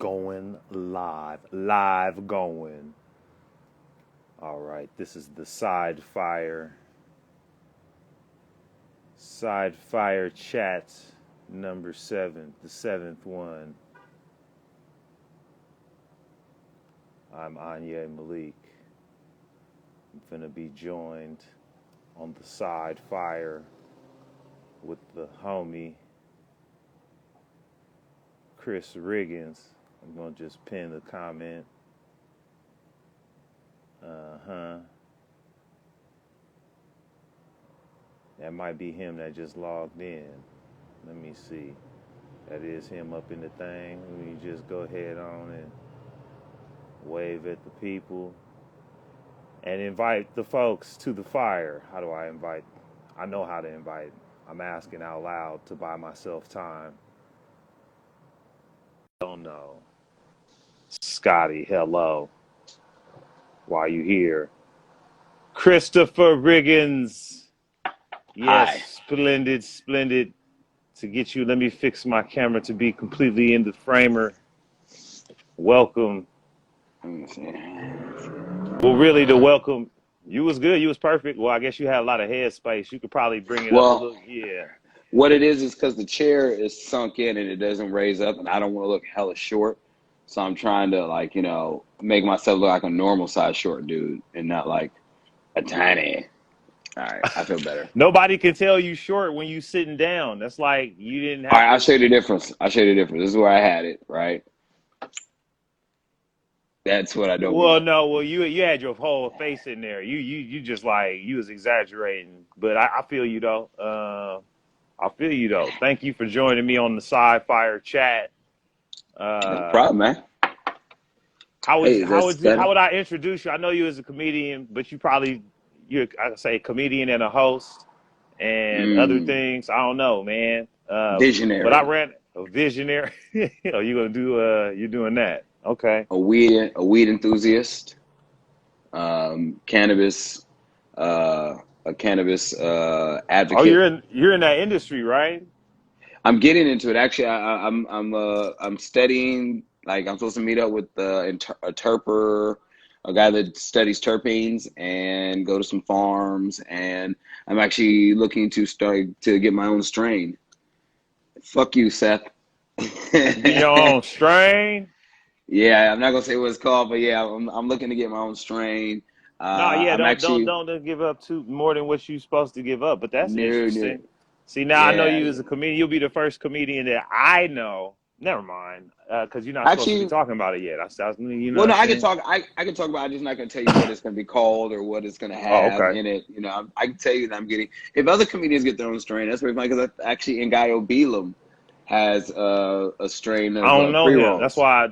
Going live going. All right, this is the side fire chat number 7, the 7th one. I'm Anyi Malik. I'm finna be joined on the side fire with the homie Chris Riggins. I'm gonna just pin the comment. That might be him that just logged in. Let me see. That is him up in the thing. Let me just go ahead on and wave at the people and invite the folks to the fire. How do I invite? I know how to invite. I'm asking out loud to buy myself time. Don't know. Scotty, hello. Why you here? Christopher Riggins. Yes, Hi. splendid. To get you, let me fix my camera to be completely in the framer. Welcome. Let me see. Well, really, the welcome. You was good. You was perfect. Well, I guess you had a lot of head space. You could probably bring it up a Well, little. Yeah. what it is because the chair is sunk in and it doesn't raise up, and I don't want to look hella short. So I'm trying to, make myself look like a normal size short dude and not like a tiny. All right, I feel better. Nobody can tell you short when you sitting down. That's like you didn't All have right, I'll to. show you the difference. This is where I had it, right? That's what I don't be Well, doing. no. Well, you had your whole face in there. You just like you was exaggerating. But I feel you though. I feel you though. Thank you for joining me on the Sci-Fire chat. No Uh, problem, man. how would Hey, you, is that how steady? would I introduce you? I know you as a comedian, but you're I say a comedian and a host and other Mm, things. I don't know, man. But I visionary. ran a visionary. Oh, you gonna do you're doing that. Okay. A weed enthusiast. Cannabis, a cannabis Oh, advocate. you're in that industry, right? I'm getting into it. Actually, I'm studying. Like I'm supposed to meet up with a terper, a guy that studies terpenes, and go to some farms. And I'm actually looking to start to get my own strain. Fuck you, Seth. Get your own strain. Yeah, I'm not gonna say what it's called, but yeah, I'm looking to get my own strain. No, yeah, I'm actually don't give up too more than what you're supposed to give up. But that's no. interesting. See, now I know Yeah, you as a comedian. You'll be the first comedian that I know. Never mind, because you're not supposed to be actually, talking about it yet. You know well, what I'm no, I can saying? talk. I can talk about. I'm just not gonna tell you what it's gonna be called or what it's gonna Oh, have okay. in it. I can tell you that I'm getting. If other comedians get their own strain, that's pretty funny because actually, Ngayo Belam has a strain I of don't know pre him. That's rolls. why. I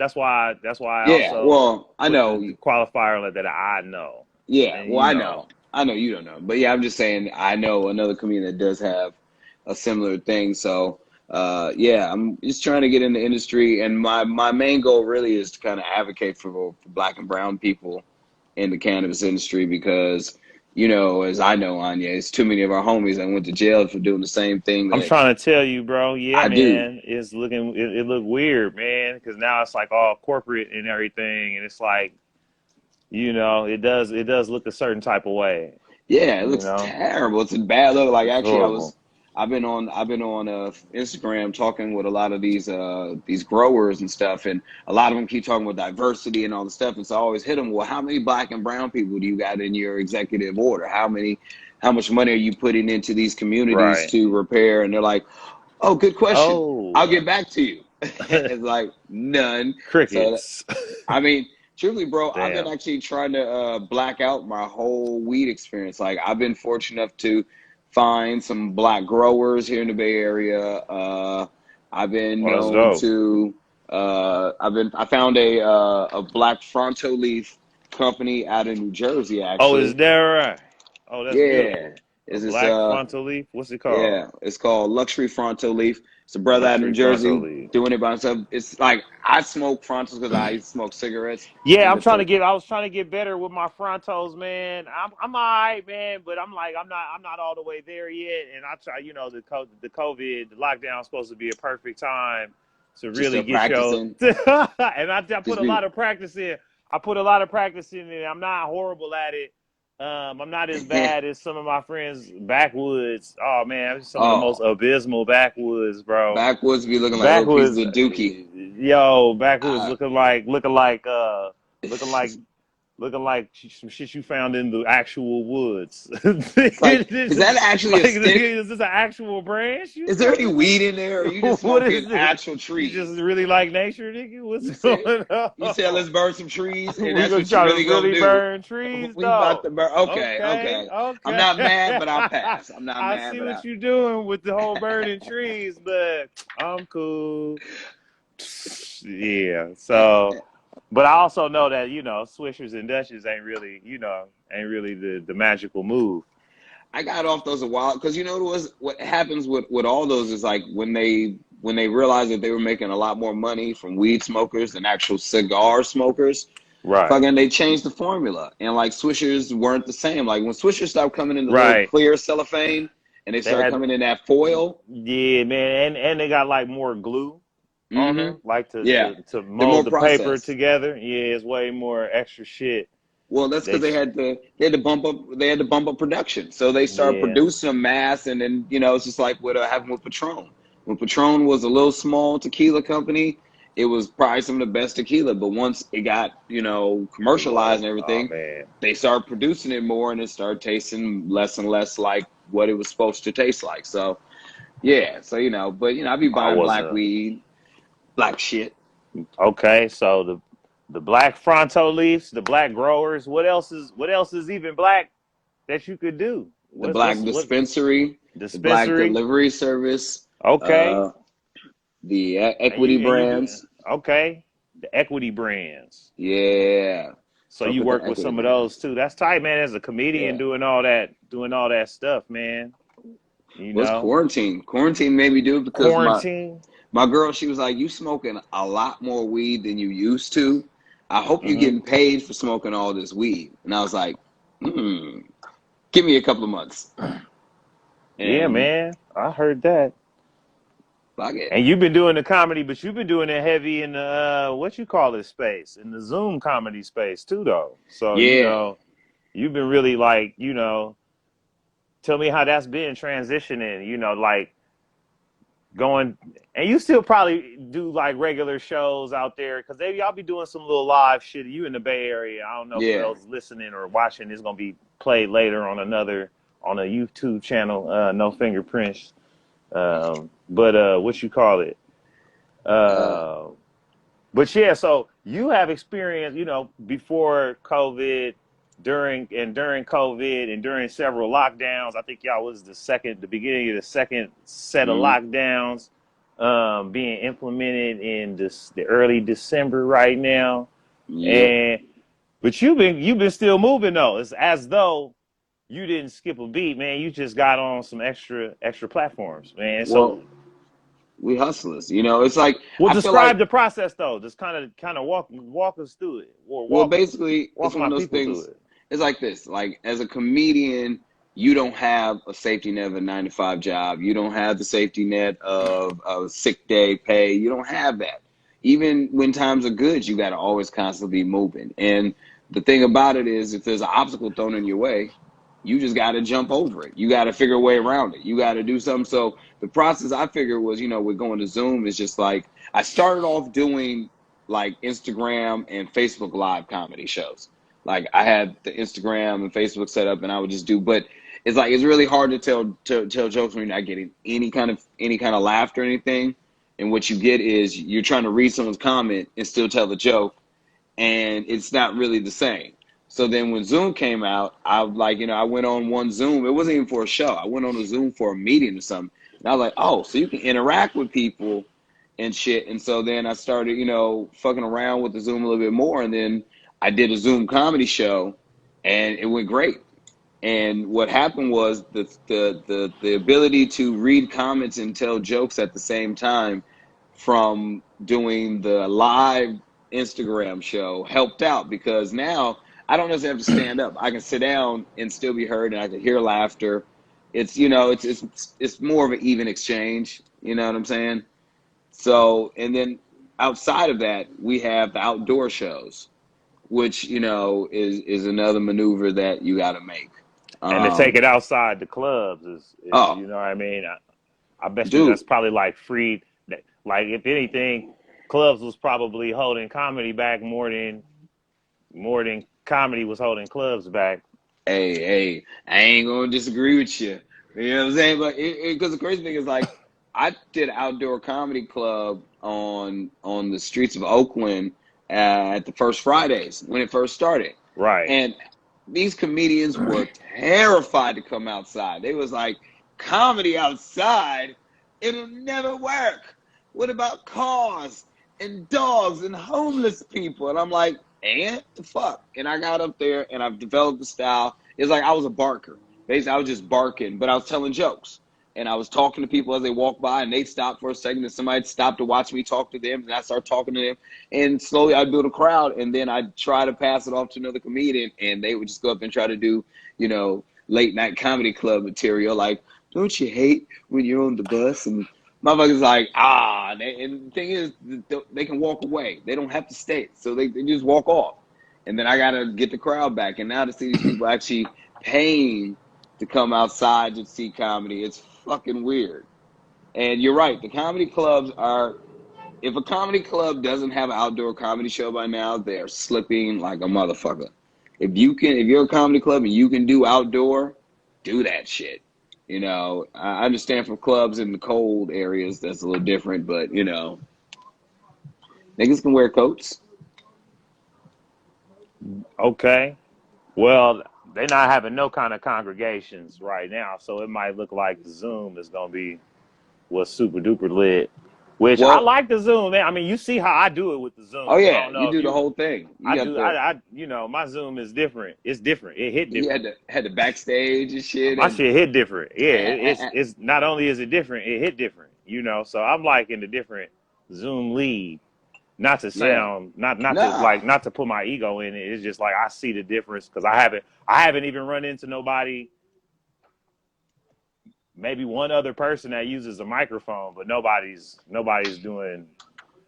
Yeah, also well, I put know. the qualifier on it that I know. Yeah, And well, you I know, know. I know you don't know, but yeah, I'm just saying I know another comedian that does have a similar thing. So, yeah, I'm just trying to get in the industry, and my main goal really is to kind of advocate for Black and brown people in the cannabis industry because, as I know, Anya, it's too many of our homies that went to jail for doing the same thing I'm that trying to tell you, bro. Yeah, I do. man, it look weird, man, because now it's like all corporate and everything, and it's like it does look a certain type of way. Yeah, it You looks know, terrible. It's a bad look. Like it's actually, horrible. I've been on Instagram talking with a lot of these growers and stuff, and a lot of them keep talking about diversity and all the stuff. And so I always hit them. Well, how many Black and brown people do you got in your executive order? How much money are you putting into these communities Right. to repair? And they're like, oh, good question. I'll Oh, get back to you. It's like none. So crickets. I mean, truthfully, bro, I've been Damn. actually trying to black out my whole weed experience. Like, I've been fortunate enough to find some Black growers here in the Bay Area. I've been Well, that's known dope. to. I found a Black Fronto leaf company out in New Jersey, Oh, is actually. that right? Oh, that's Yeah, beautiful. A is this black frontal leaf. What's it called? yeah, it's called Luxury Fronto Leaf. It's a brother out in New Luxury frontal Jersey leaf. doing it by himself. It's like I smoke Frontos because I used to smoke cigarettes, Yeah, and it's a I was trying to get better with my frontos, man. I'm all right, man, but I'm not all the way there yet. And I try, the COVID, the lockdown is supposed to be a perfect time to Just really still get your practicing. and I put Just a be. lot of practice in. I put a lot of practice in it. I'm not horrible at it. I'm not as bad as some of my friends backwoods. Oh man, some of the most Oh, abysmal backwoods, bro. backwoods be looking like little pieces Backwoods, of dookie. backwoods Uh, looking like looking like some shit you found in the actual woods. it's like, is that actually a Like, stick? is this an actual branch you Is there any smoking, weed nigga? in there? Or are you just What smoking is it? actual You just trees? really like nature, nigga? What's You said, going you said, on? let's burn some trees, and We that's gonna what you try to really gonna really do. burn trees, We about though. to burn. Okay, Okay, okay. I'm okay. not mad, but I'll pass. I'm not I mad, see but what you're doing with the whole burning trees, but I'm cool. Yeah. So, but I also know that Swishers and Dutchess ain't really, the magical move. I got off those a while because what happens with all those is like when they realized that they were making a lot more money from weed smokers than actual cigar smokers. Right. Fucking, they changed the formula, and like Swishers weren't the same. Like when Swishers stopped coming in the little Right. clear cellophane, and they They started had, coming in that foil. yeah, man, and they got like more glue on Mm-hmm. them, like to Yeah, to to they're more mold the paper processed. together. Yeah, it's way more extra shit. Well, that's They, because they had to bump up production. So they started yeah, producing a mass, and then it's just like what happened with Patron. When Patron was a little small tequila company, it was probably some of the best tequila. But once it got it was. commercialized and Oh everything, man, they started producing it more, and it started tasting less and less like what it was supposed to taste like. So yeah, so but I be I buying black wasn't. weed, black shit. Okay, so the black fronto leaves, the black growers. What else is even black that you could do? The What's black what's what dispensary, the black dispensary? delivery service, Okay, uh, the and equity you be brands. okay. The equity brands. Yeah, So fuck you with the work with equity some of those brands. too. That's tight, man. As a comedian, Yeah. doing all that stuff, man. You Well, it's know, quarantine. Quarantine made me do it because my quarantine. my girl, she was like, "You smoking a lot more weed than you used to. I hope you're Hmm. getting paid for smoking all this weed." And I was like, "Hmm, give me a couple of months." Yeah, And man. I heard that. fuck it. And you've been doing the comedy, but you've been doing it heavy in the what you call it space, in the Zoom comedy space too, though. So Yeah. you've been really like tell me how that's been transitioning. Like going, and you still probably do like regular shows out there because y'all be doing some little live shit. You in the Bay Area? I don't know for Yeah. those listening or watching. It's gonna be played later on a YouTube channel. No fingerprints. But what you call it? Uh, Uh, but yeah, so you have experience, before COVID, during COVID, and during several lockdowns. I think y'all was the beginning of the second set of mm, lockdowns being implemented in the early December right now. yep. And but you've been still moving though. It's as though you didn't skip a beat, man. You just got on some extra platforms, man. So Well, we hustlers. It's like well, I feel like describe the process though. Just kind of walk us through it, or well, walk basically, it's walk one my of those people through things. it. It's like this. Like as a comedian, you don't have a safety net of a 9 to 5 job. You don't have the safety net of a sick day pay. You don't have that. Even when times are good, you got to always constantly be moving. And the thing about it is, if there's an obstacle thrown in your way, you just got to jump over it. You got to figure a way around it. You got to do something. So the process I figured was, with going to Zoom is just like I started off doing like Instagram and Facebook live comedy shows. Like I had the Instagram and Facebook set up, and I would just do. But it's like it's really hard to tell jokes when you're not getting any kind of laughter or anything. And what you get is you're trying to read someone's comment and still tell the joke, and it's not really the same. So then when Zoom came out, I went on one Zoom. It wasn't even for a show. I went on a Zoom for a meeting or something. And I was like, oh, so you can interact with people and shit. And so then I started, fucking around with the Zoom a little bit more. And then I did a Zoom comedy show, and it went great. And what happened was the ability to read comments and tell jokes at the same time from doing the live Instagram show helped out because now I don't necessarily have to stand up. I can sit down and still be heard, and I can hear laughter. It's it's more of an even exchange. You know what I'm saying? So, and then outside of that, we have the outdoor shows, which, you know, is another maneuver that you got to make. And to take Um, it outside the clubs is oh, you know what I mean? I bet you dude, that's probably like free. Like if anything, clubs was probably holding comedy back more than comedy was holding clubs back. hey, I ain't gonna disagree with you. You know what I'm saying? But because the crazy thing is, like, I did an outdoor comedy club on the streets of Oakland at the first Fridays when it first started, Right. and these comedians were terrified to come outside. They was like, comedy outside, it'll never work. What about cars and dogs and homeless people? And I'm like, and the fuck? And I got up there and I've developed the style. It's like I was a barker. Basically, I was just barking, but I was telling jokes. And I was talking to people as they walked by, and they'd stop for a second, and somebody'd stop to watch me talk to them, and I start talking to them. And slowly I'd build a crowd, and then I'd try to pass it off to another comedian, and they would just go up and try to do, you know, late night comedy club material, like, don't you hate when you're on the bus? And motherfuckers like, and the thing is, they can walk away. They don't have to stay. So they just walk off. And then I got to get the crowd back. And now to see these people actually paying to come outside to see comedy, it's fucking weird. And you're right. The comedy clubs are, if a comedy club doesn't have an outdoor comedy show by now, they're slipping like a motherfucker. If you're a comedy club and you can do outdoor, do that shit. You know, I understand from clubs in the cold areas that's a little different, but you know, niggas can wear coats. Okay. Well, they're not having no kind of congregations right now, so it might look like the Zoom is gonna be what's super duper lit. Which I Well, like the Zoom, man. I mean, you see how I do it with the oh Zoom. I yeah, don't you know if do the you. whole thing. You I got do. the My Zoom is different. It's different. It hit you different. had the backstage and shit, My and shit hit different. Yeah, it's uh, it's not only is it different, it hit different. So I'm like in the different Zoom league. Not to yeah, sound not to nah, like not to put my ego in it. It's just like I see the difference because I haven't even run into nobody. Maybe one other person that uses a microphone, but nobody's doing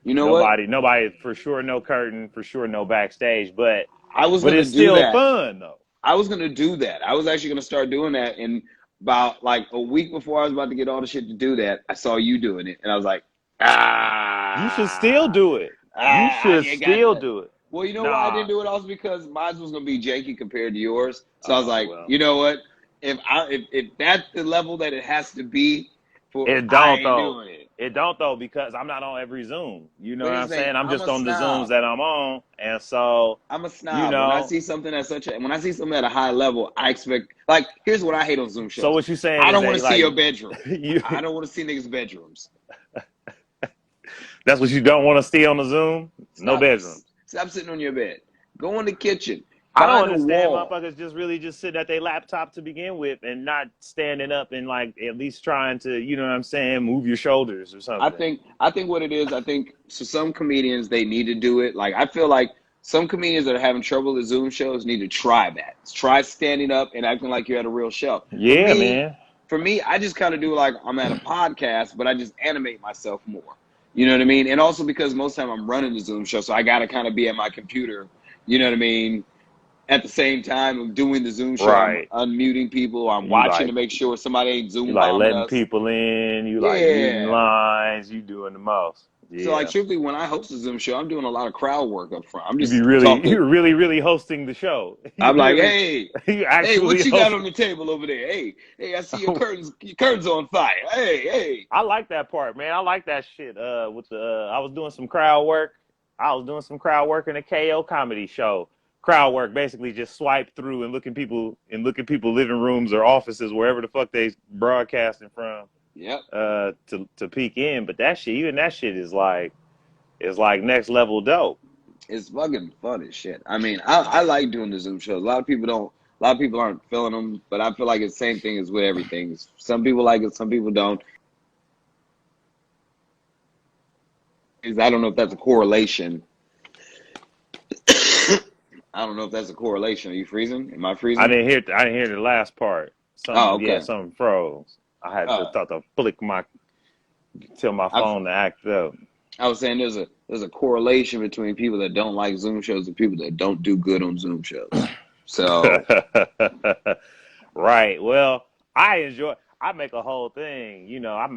you know what? nobody for sure no curtain for sure no backstage, but I was but gonna it's do still that. fun though. I was gonna do that. I was actually gonna start doing that, and about like a week before I was about to get all the shit to do that, I saw you doing it, and I was like, You should still ah, do it. You should you got still that. do it. Well, you know why I Nah. didn't do it also because mine was gonna be janky compared to yours. So I was Oh like, well. you know what? If that's the level that it has to be for, It I don't ain't though. doing it. It don't though because I'm not on every Zoom. You know But what here's I'm the thing, saying? I'm I'm just a on the Zooms snob. that I'm on, and so I'm a you snob. When I know. see something at when I see something at a high level, I expect, like, here's what I hate on Zoom So shows. what you saying I is don't want that to see like your bedroom. you I don't want to see niggas' bedrooms. that's what you don't want to see on the Zoom? No Stop, bedroom. stop sitting on your bed. Go in the kitchen. I don't Find a understand wall. motherfuckers just really just sitting at their laptop to begin with and not standing up and like at least trying to, you know what I'm saying, move your shoulders or something. I think what it is, I think so some comedians they need to do it. Like I feel like some comedians that are having trouble with Zoom shows need to try that. Try standing up and acting like you're at a real show. Yeah, man. For me, I just kind of do like I'm at a podcast, but I just animate myself more. You know what I mean? And also because most of the time I'm running the Zoom show, so I got to kind of be at my computer. You know what I mean? At the same time I'm doing the Zoom show, I'm Right. unmuting people. I'm You watching to like make sure somebody ain't you Zoom like bombing letting us. people in, you like muting Yeah. lines, you doing the most. So like Yeah. truthfully, when I host a Zoom show, I'm doing a lot of crowd work up front. I'm You be just really talking. you're really, really hosting the show. You I'm like, really you hey, what actually you got host. on the table over there? Hey, I see your curtains on fire. Hey. I like that part, man. I like that shit. With the I was doing some crowd work. I was doing some crowd work in a KO comedy show. Crowd work basically just swipe through and look at people living rooms or offices wherever the fuck they broadcasting from Yep. to peek in. But that shit, even that shit is like next level dope. It's fucking fun as shit. I mean, I like doing the Zoom shows. A lot of people don't. A lot of people aren't feeling them, but I feel like it's the same thing as with everything. Some people like it, some people don't. I don't know if that's a correlation. I don't know if that's a correlation. Are you freezing? Am I freezing? I didn't hear the last part. Oh, Something okay. something froze. I had to Uh, thought to flick my Tell my I, phone to act up. I was saying there's a correlation between people that don't like Zoom shows and people that don't do good on Zoom shows. So Right. Well, I enjoy. I make a whole thing.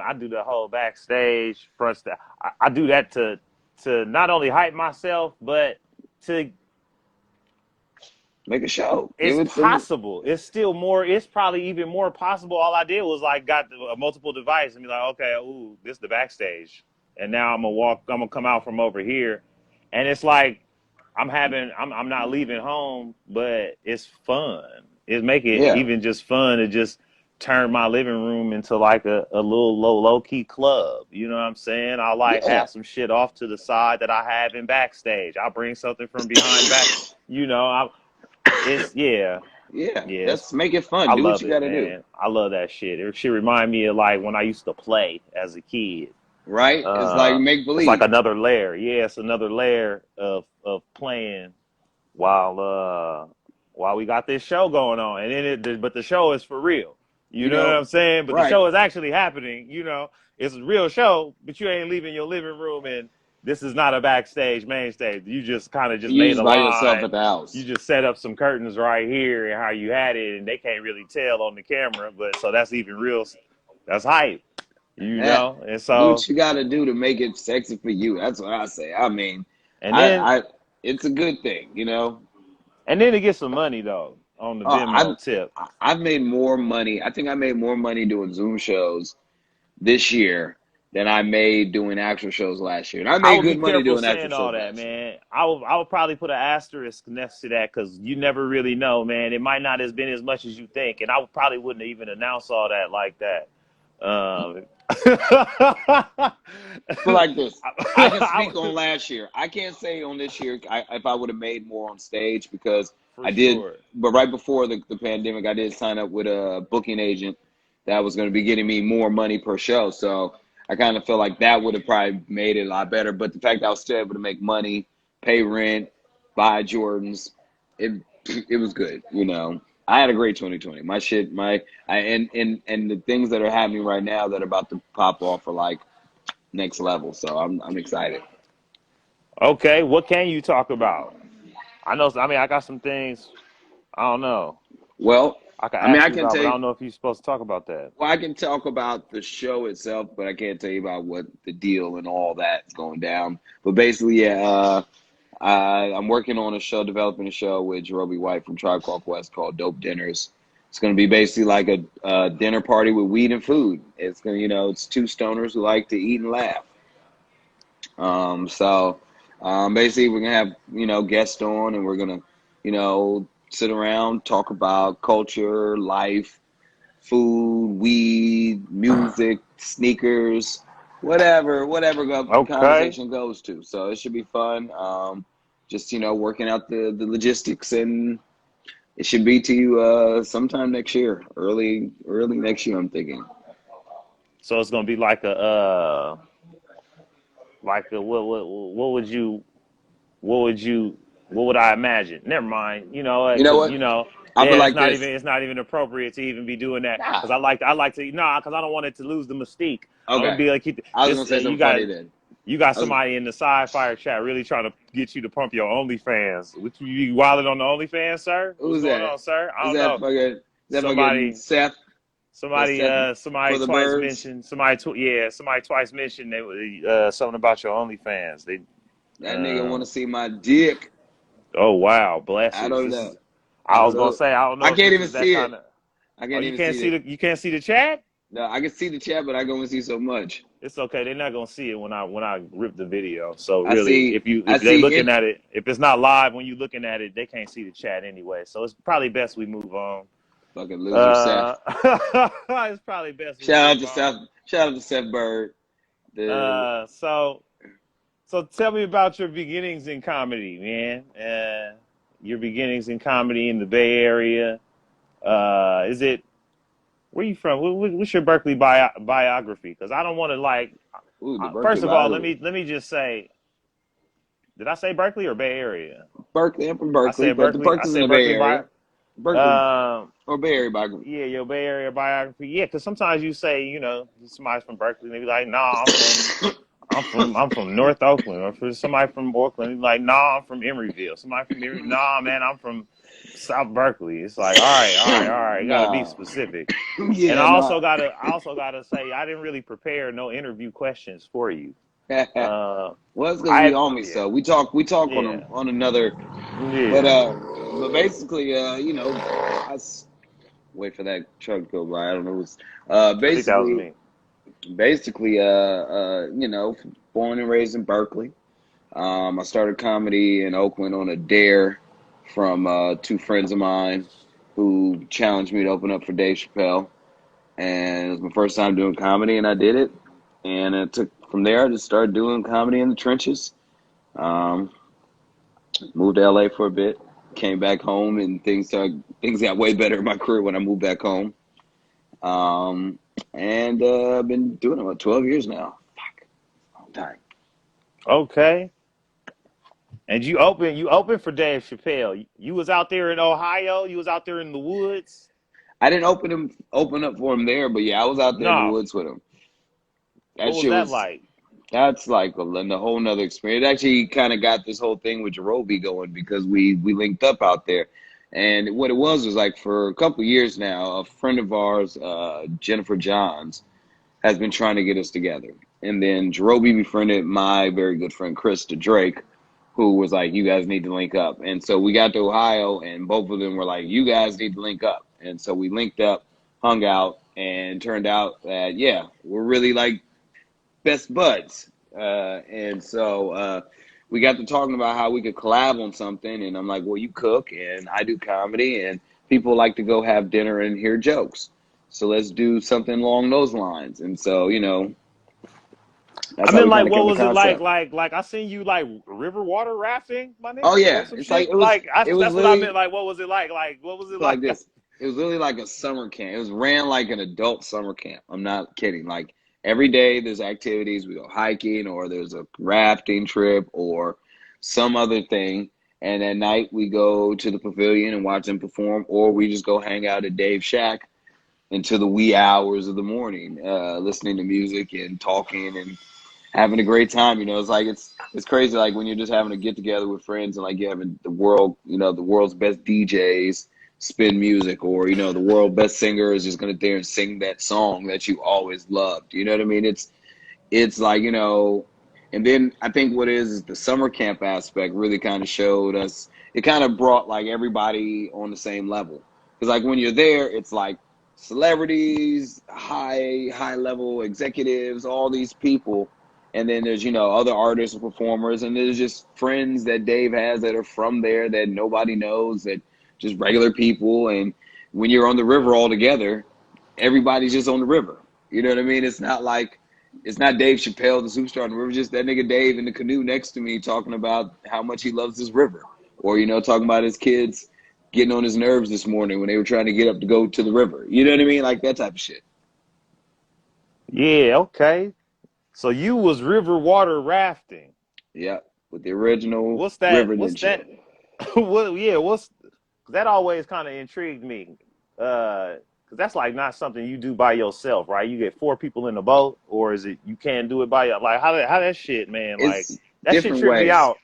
I do the whole backstage front stuff. I do that to not only hype myself, but to make a show. Give it's it some. possible. It's still more. It's probably even more possible. All I did was like got a multiple device and be like, okay, ooh, this is the backstage, and now I'm gonna walk. I'm gonna come out from over here, and it's like I'm not leaving home, but it's fun. It make it Yeah, even just fun to just turn my living room into like a little low key club. You know what I'm saying? I'll like yeah, have some shit off to the side that I have in backstage. I'll bring something from behind back. It's yeah, yeah. yes. That's make it fun. I Do what love you it, got to do. man. I love that shit. It should remind me of like when I used to play as a kid. Right? It's like make It's like believe. another layer. Yeah, it's another layer of playing while we got this show going on, and then but the show is for real. You You know what know, I'm saying? But the right? show is actually happening. It's a real show, but you ain't leaving your living room, and this is not a backstage, main stage. You just kind of just You made just a by yourself line. at the You house. just set up some curtains right here and how you had it, and they can't really tell on the camera. But so that's even real. That's hype, Yeah. and Do so what you got to do to make it sexy for you. That's what I say. I mean, and then I it's a good thing, you know. to get some money though on the Oh, Venmo tip. I've made more money. I think I made more money doing Zoom shows this year than I made doing actual shows last year. And I I made would be good money careful doing actual saying all shows that, last year. man. I would probably put an asterisk next to that because you never really know, man. It might not have been as much as you think, and I probably wouldn't even announce all that like that. Um, But like this, I can I speak on would, last year. I can't say on this year if I would have made more on stage because for I did. sure. But right before the pandemic, I did sign up with a booking agent that was going to be getting me more money per show. So I kind of feel like that would have probably made it a lot better. But the fact that I was still able to make money, pay rent, buy Jordans, it it was good. You know, I had a great 2020. My shit, and the things that are happening right now that are about to pop off are like next level. So I'm excited. Okay, what can you talk about? I know. I mean, I got some things. I don't know. Well, I can I mean, ask I you can about, tell but I you. don't know if you're supposed to talk about that. Well, I can talk about the show itself, but I can't tell you about what the deal and all that's going down. But basically, yeah, I'm working on a show, developing a show with Jerobi White from Tribe Called Quest called Dope Dinners. It's going to be basically like a dinner party with weed and food. It's going to, it's two stoners who like to eat and laugh. Basically, we're gonna have guests on, and we're gonna sit around, talk about culture, life, food, weed, music, sneakers, whatever Okay. conversation goes to. So it should be fun. Just working out the logistics, and it should be to you sometime next year, early next year. I'm thinking. So it's gonna be like a what would you what would I imagine? Never mind. You know Because what? I feel yeah, like this. it's not even appropriate to even be doing that Nah. because I like to because I don't want it to lose the mystique. I'm gonna Okay. be like I was this. gonna say You something got funny then. I was somebody in the sci-fi chat really trying to get you to pump your OnlyFans. What you wilding on the OnlyFans, sir? What's Who's going that? on, sir? I Is don't that know. fucking is that fucking Somebody Seth? That's Somebody, Seth for somebody the twice birds. mentioned somebody twice mentioned something about your OnlyFans. That nigga want Um, to see my dick. oh wow, I blessings. don't This know. is. I I don't was gonna know. say I don't I know if can't this even is that see it. kind of. I Oh, can't you even can't see see it. the chat. No, I can see the chat, but I can only see so much. It's okay. They're not gonna see it when I rip the video. So I really, see. I if they see looking it. at it, if it's not live when you looking at it, they can't see the chat anyway. So it's probably best we move on. Fucking loser, Seth. It's probably best we Shout out move to on. Seth. Shout out to Seth Bird. The Uh, so So tell me about your beginnings in comedy, man. Your beginnings in comedy in the Bay Area. Is it where you from? What's your Berkeley biography? Because I don't want to the Berkeley First of all, let biography. me just say, did I say Berkeley or Bay Area? Berkeley. I'm from I Berkeley, said but the Berkeley. I Berkeley's in said the Bay Berkeley Area. bio. Berkeley. or Bay Area biography. Yeah, your Bay Area biography. Yeah, because sometimes you say, somebody's from Berkeley, and they be like, "Nah, I'm from North Oakland," or for somebody from Oakland, like, "Nah, I'm from Emeryville." Somebody from Emery, "Nah, man, I'm from South Berkeley." It's like, all right, all right, all right. You gotta be Nah, specific. And yeah, no. I also gotta say, I didn't really prepare no interview questions for you. Well, Uh, it's because we I homies, yeah so we talk on yeah another. But yeah. basically, I wait for that truck to go by. I don't know what's I think that was me. basically, born and raised in Berkeley. I started comedy in Oakland on a dare from two friends of mine who challenged me to open up for Dave Chappelle. And it was my first time doing comedy, and I did it. And it took from there. I just started doing comedy in the trenches. Um, moved to LA for a bit, came back home, and things got way better in my career when I moved back home. And I've been doing it about 12 years now. Fuck, long time. Okay. And you open for Dave Chappelle. You was out there in Ohio. You was out there in the woods. I didn't open up for him there, but yeah, I was out there in the No. woods with him. That What was shit that was like? That's like a whole nother experience. It actually kind of got this whole thing with Jerobi going because we linked up out there. And what it was like for a couple of years now, a friend of ours, Jennifer Johns, has been trying to get us together. And then Jerobi befriended my very good friend Chris Drake, who was like, "You guys need to link up." And so we got to Ohio, and both of them were like, "You guys need to link up." And so we linked up, hung out, and turned out that yeah, we're really like best buds. And so we got to talking about how we could collab on something. And I'm like, well, you cook and I do comedy, and people like to go have dinner and hear jokes. So let's do something along those lines. And so, I that's how mean, we kind like, of what came to was it like? concept. Like I seen you like river water rafting, my Oh nigga, or yeah, some it's like shit. Like it was that's what I literally meant. Like, what was it like? Like, what was it like like? this. It was literally like a summer camp. It was ran like an adult summer camp. I'm not kidding. Like every day there's activities. We go hiking or there's a rafting trip or some other thing. And at night we go to the pavilion and watch them perform, or we just go hang out at Dave's Shack until the wee hours of the morning, listening to music and talking and having a great time. It's like it's crazy. Like when you're just having a get together with friends and like you're having the world's best DJs spin music, or the world best singer is just gonna there and sing that song that you always loved. You know what I mean? It's like and then I think what is the summer camp aspect really kind of showed us. It kind of brought like everybody on the same level because like when you're there, it's like celebrities, high level executives, all these people, and then there's other artists and performers, and there's just friends that Dave has that are from there that nobody knows, that just regular people. And when you're on the river all together, everybody's just on the river. You know what I mean? It's not Dave Chappelle, the superstar on the river, just that nigga Dave in the canoe next to me talking about how much he loves this river. Or, talking about his kids getting on his nerves this morning when they were trying to get up to go to the river. You know what I mean? Like that type of shit. Yeah, okay. So you was river water rafting. Yeah. With the original What's that? River What's Ninja. that? What? Yeah, what's that? Always kind of intrigued me. Because that's like not something you do by yourself, right? You get four people in the boat, or is it you can't do it by your like how that shit, man? Like It's that shit different tripped me ways. out.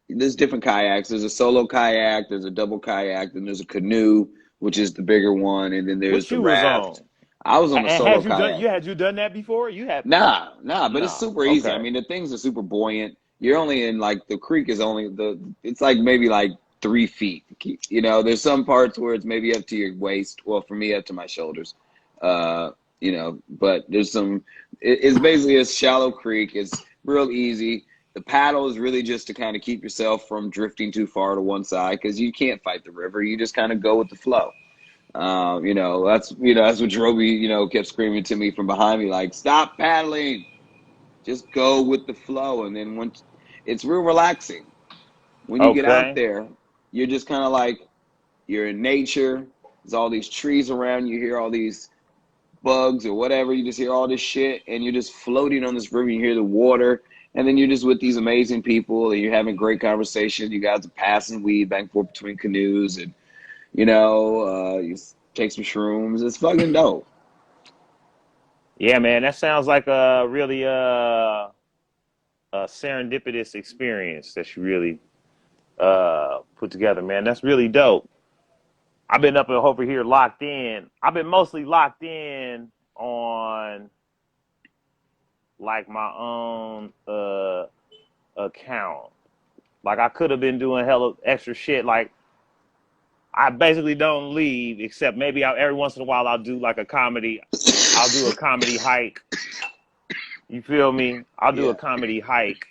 There's different kayaks. There's a solo kayak, there's a double kayak, then there's a canoe, which is the bigger one, and then there's What the you was raft. on? I was on a And solo had you done kayak. that before? You have Nah, but it's nah. super easy. I Okay. mean, the things are super buoyant. You're only in like the creek is only it's like maybe like 3 feet. There's some parts where it's maybe up to your waist. Well, for me, up to my shoulders. But there's it's basically a shallow creek. It's real easy. The paddle is really just to kind of keep yourself from drifting too far to one side because you can't fight the river. You just kind of go with the flow. That's what Droby, kept screaming to me from behind me, like, stop paddling, just go with the flow. And then once it's real relaxing when you get out Okay. there, you're just kind of like you're in nature. There's all these trees around. You hear all these bugs or whatever. You just hear all this shit, and you're just floating on this river. You hear the water, and then you're just with these amazing people, and you're having great conversation. You guys are passing weed back and forth between canoes, and you know, uh, you, take some shrooms. It's fucking dope. Yeah, man, that sounds like a really a serendipitous experience that you really put together, man. That's really dope. I've been up over here locked in. I've been mostly locked in on like my own account. Like I could have been doing hella extra shit. Like I basically don't leave except maybe every once in a while I'll do like a comedy. I'll do a comedy hike. You feel me? I'll do a Yeah. comedy hike,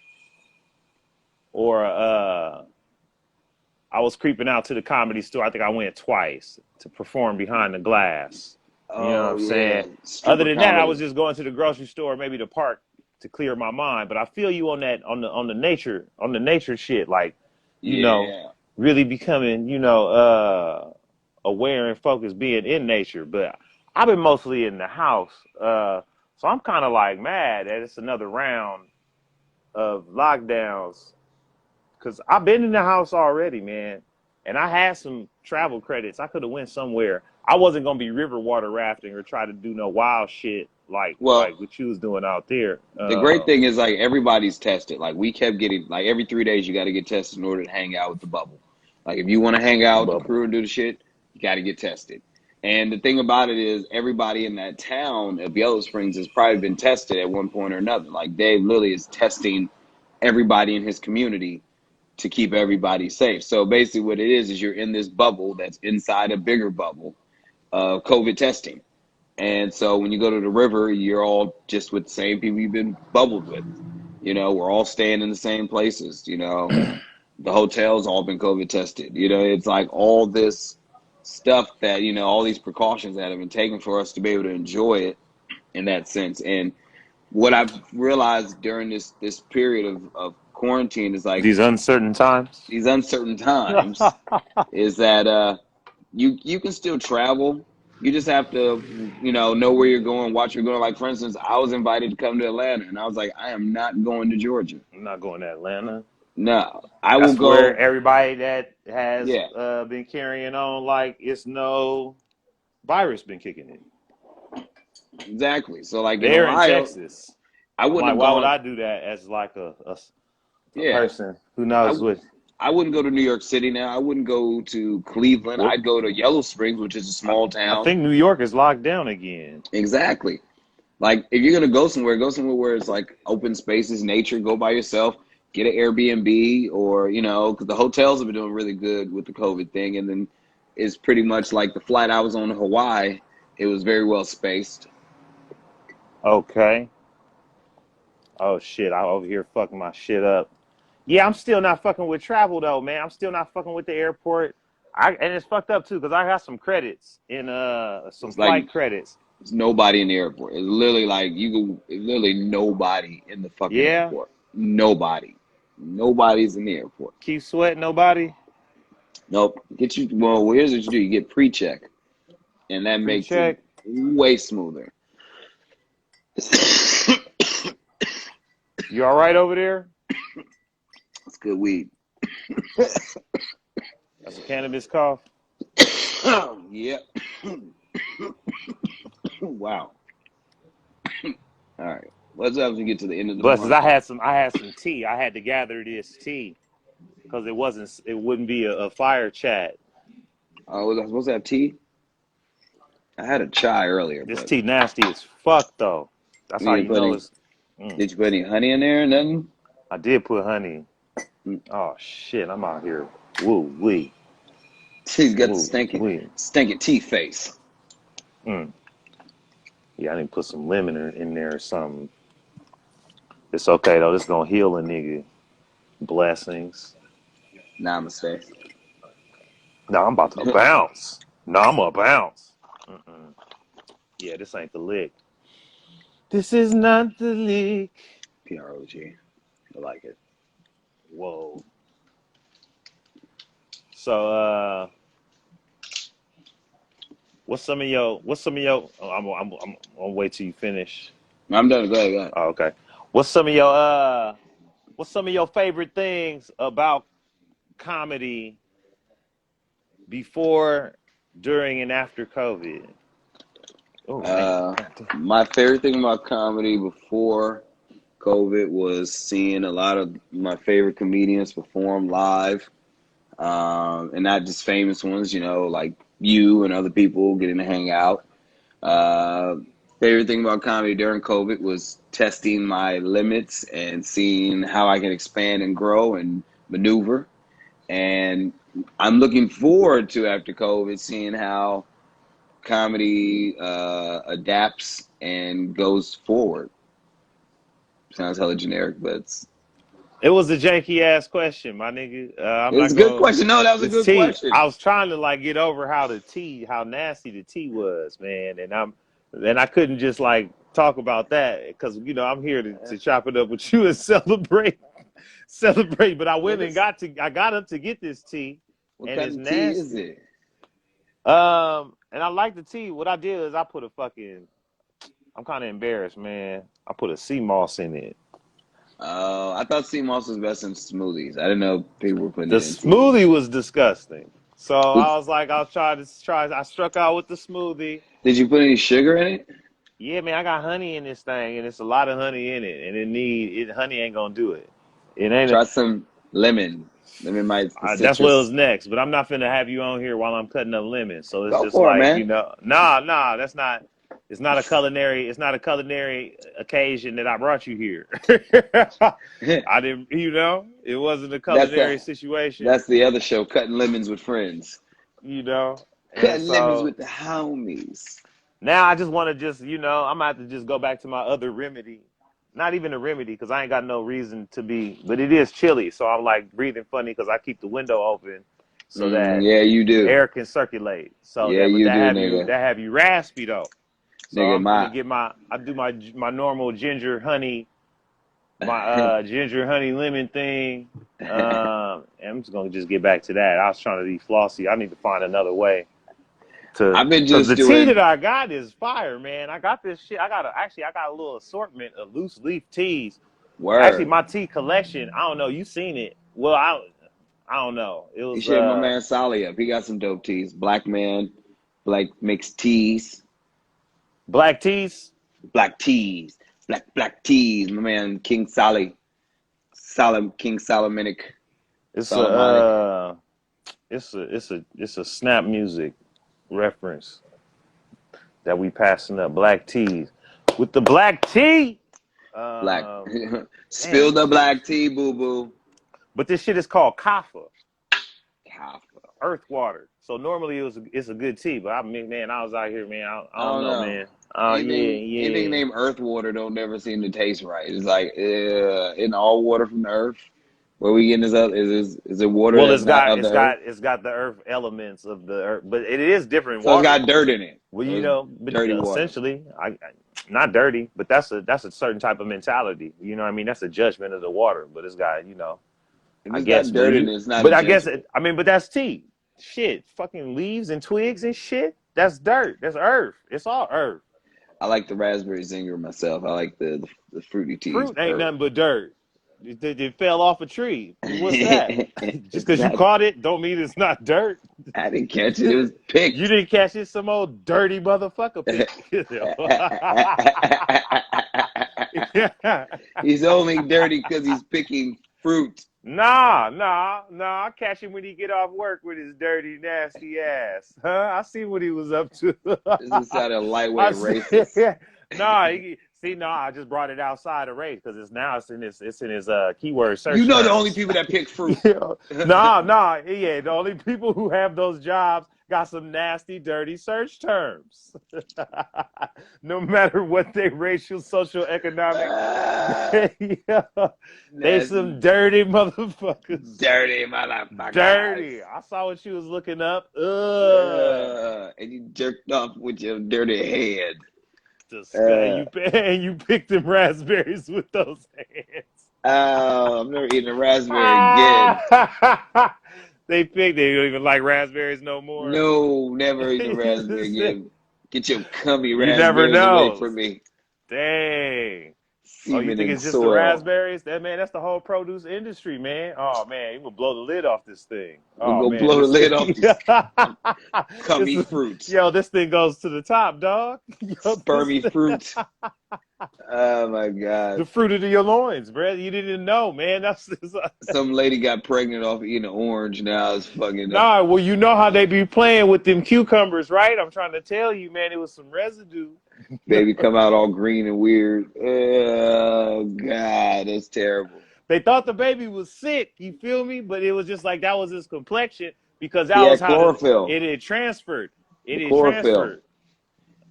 or I was creeping out to the comedy store. I think I went twice to perform behind the glass. You know what I'm Oh yeah, saying? Other stripper than that, I was comedy. just going to the grocery store, maybe the park to clear my mind. But I feel you on that on the nature shit. Like, you know, Yeah. really becoming, aware and focused, being in nature. But I've been mostly in the house, so I'm kind of like mad that it's another round of lockdowns because I've been in the house already, man, and I had some travel credits. I could have went somewhere. I wasn't gonna be river water rafting or try to do no wild shit like Well, what you was doing out there. the great thing is like everybody's tested. Like we kept getting like every 3 days you got to get tested in order to hang out with the bubble. Like if you want to hang out with the Bubble. crew and do the shit, you got to get tested. And the thing about it is everybody in that town of Yellow Springs has probably been tested at one point or another. Like Dave Lilly is testing everybody in his community to keep everybody safe. So basically what it is you're in this bubble that's inside a bigger bubble of COVID testing. And so when you go to the river, you're all just with the same people you've been bubbled with. You know, we're all staying in the same places. You know, the hotels all been COVID tested. You know, it's like all this stuff that, you know, all these precautions that have been taken for us to be able to enjoy it in that sense. And what I've realized during this period of quarantine is like These uncertain times. these uncertain times is that you can still travel. You just have to, know where you're going, watch where you're going. Like for instance, I was invited to come to Atlanta, and I was like, I am not going to Georgia. I'm not going to Atlanta. No, I will That's where go. everybody that has Yeah, been carrying on like it's no virus been kicking in. exactly. So like in They're in Ohio, Texas. I I'm wouldn't like, have why would gone. I do that as like a Yeah, person who I knows what? I wouldn't go to New York City now. I wouldn't go to Cleveland. What? I'd go to Yellow Springs, which is a I, small I town. think New York is locked down again. Exactly. Like if you're gonna go somewhere where it's like open spaces, nature. Go by yourself. Get an Airbnb, or because the hotels have been doing really good with the COVID thing. And then it's pretty much like the flight I was on to Hawaii. It was very well spaced. Okay. Oh shit! I over here fucking my shit up. Yeah, I'm still not fucking with travel though, man. I'm still not fucking with the airport. And it's fucked up too because I got some credits in some It's like flight credits. there's nobody in the airport. It's literally like it's literally nobody in the fucking Yeah, airport. Nobody. Nobody's in the airport. keep sweating nobody. Nope. Well, here's what you do. You get pre-check, and that makes it Pre-check. way smoother. You all right over there? It's good weed. That's a cannabis cough. Yep. Wow. All right. Let's have to get to the end of the But since month. I had some tea. I had to gather this tea because it wouldn't be a fire chat. Oh, was I supposed to have tea? I had a chai earlier, This but tea nasty as fuck though. That's how you didn't you put know any. it's. Mm, Did you put any honey in there? Nothing. I did put honey. Oh shit! I'm out here. Woo wee. She's got the Woo wee. stinking tea face. Mm. Yeah, I didn't put some lemon in there or something. It's okay though. This gonna heal a nigga. Blessings. Namaste. No, I'm about to bounce. No, I'm gonna bounce. Mm-mm. Yeah, this ain't the lick. This is not the lick. PROG. I like it. Whoa. So, I'm gonna wait till you finish. I'm done. Go ahead. Go ahead. Oh, okay. What's some of your favorite things about comedy before during and after COVID? Oh man. My favorite thing about comedy before COVID was seeing a lot of my favorite comedians perform live, and not just famous ones, like you and other people getting to hang out. Uh, Favorite thing about comedy during COVID was testing my limits and seeing how I can expand and grow and maneuver. And I'm looking forward to, after COVID, seeing how comedy adapts and goes forward. Sounds hella generic, but It was a janky ass question, my nigga. I'm it's not a good gonna. question. No, that was a This good tea. question. I was trying to like get over how nasty the tea was, man, and I couldn't just like talk about that because I'm here to chop it up with you and celebrate. But I Well, went and I got up to get this tea, what and kind it's of tea is nasty. it? And I like the tea. What I did is I put a fucking. I'm kind of embarrassed, man. I put a sea moss in it. I thought sea moss was best in smoothies. I didn't know people were putting The it in tea. smoothie was disgusting. So What, I was like, I'll try. I struck out with the smoothie. did you put any sugar in it? Yeah, man, I got honey in this thing, and it's a lot of honey in it, and honey ain't gonna do it. It ain't. Try some lemon. Lemon might the That's what was citrus. next, but I'm not finna have you on here while I'm cutting up lemons. So it's Go just for it, like man. nah, that's not. It's not a culinary occasion that I brought you here. I didn't, it wasn't a That's culinary the situation, that's the other show, Cutting Lemons with Friends. you know. And Cutting lemons so with the homies. now I just want to I'm gonna have to just go back to my other remedy. Not even a remedy because I ain't got no reason to be, but it is chilly, so I'm like breathing funny because I keep the window open so that Yeah, you do. air can circulate. So Yeah, that, but you do, nigga. that have you raspy though. So Nigga, I'm finna get I do my normal ginger honey lemon thing. And I'm just gonna just get back to that. I was trying to be flossy. I need to find another way I've been because just the tea that doing I got is fire, man. I got this shit. I got a little assortment of loose leaf teas. Actually, word. my tea collection. I don't know. You seen it? Well, I don't know. It You was should hit my man Solly up. He got some dope teas. Black man, black mixed teas, black teas. black teas, black teas. My man King Solly, King Solomonic, It's Solomonic. it's a snap music reference that we passing up. Black teas with the black tea. Black. Damn. Spill the black tea, boo boo. But this shit is called kaffa, Kafka. earth water. So normally it's a good tea, but I mean, man, I was out here, man. I I don't don't know, know. man. Anything Yeah. named earth water don't never seem to taste right. It's like in all water from the earth. Where we getting this up? Is it water Well, that's not of the earth? it's got the earth elements of the earth, but it is different So it's water. got dirt in it. Well, So it's but dirty water. essentially, not dirty, but that's a certain type of mentality. You know what I mean? That's a judgment of the water, but it's got, If I it's guess, got dirt in it, it's not a but I guess, judgment. but that's tea. Shit, fucking leaves and twigs and shit. That's dirt. That's earth. It's all earth. I like the raspberry zinger myself. I like the fruity teas. Fruit ain't Earth. nothing but dirt. It fell off a tree. What's that? Just It's because you not. caught it, don't mean it's not dirt. I didn't catch it. It was You picked. didn't catch it, some old dirty motherfucker pick. He's only dirty because he's picking fruit. Nah. I catch him when he get off work with his dirty, nasty ass. Huh? I see what he was up to. This is sounded I lightweight see. racist. I just brought it outside of race because it's in his keyword You search know the only terms. people that pick fruit. Yeah. Yeah. The only people who have those jobs got some nasty, dirty search terms. No matter what their racial, social, economic, yeah, they some Nasty, dirty motherfuckers. dirty motherfuckers. Dirty. I saw what you was looking up. Ugh. And you jerked off with your dirty head. Disgusting. You picked them raspberries with those hands. I'm never eating a raspberry again. They don't even like raspberries no more. No, never eating a raspberry again. Get your cummy You never raspberries away know. from me. Dang. Oh, you semen think and it's just the soil. raspberries? That's the whole produce industry, man. Oh man, you will blow the lid off this thing. We'll Oh go man, blow the this lid thing, off these this cummy is, fruit, yo, this thing goes to the top, dog. Yo, this spermy thing, fruit. Oh my the God. fruit of your loins, bro. You didn't know, man. Some lady got pregnant off eating an orange. Now it's fucking Nah. Well, you know how they be playing with them cucumbers, right? I'm trying to tell you, man. It was some residue. baby come out all green and weird. Oh God, that's terrible. They thought the baby was sick, you feel me? But it was just like that was his complexion because He that was had how chlorophyll. it had transferred. It The had chlorophyll. transferred.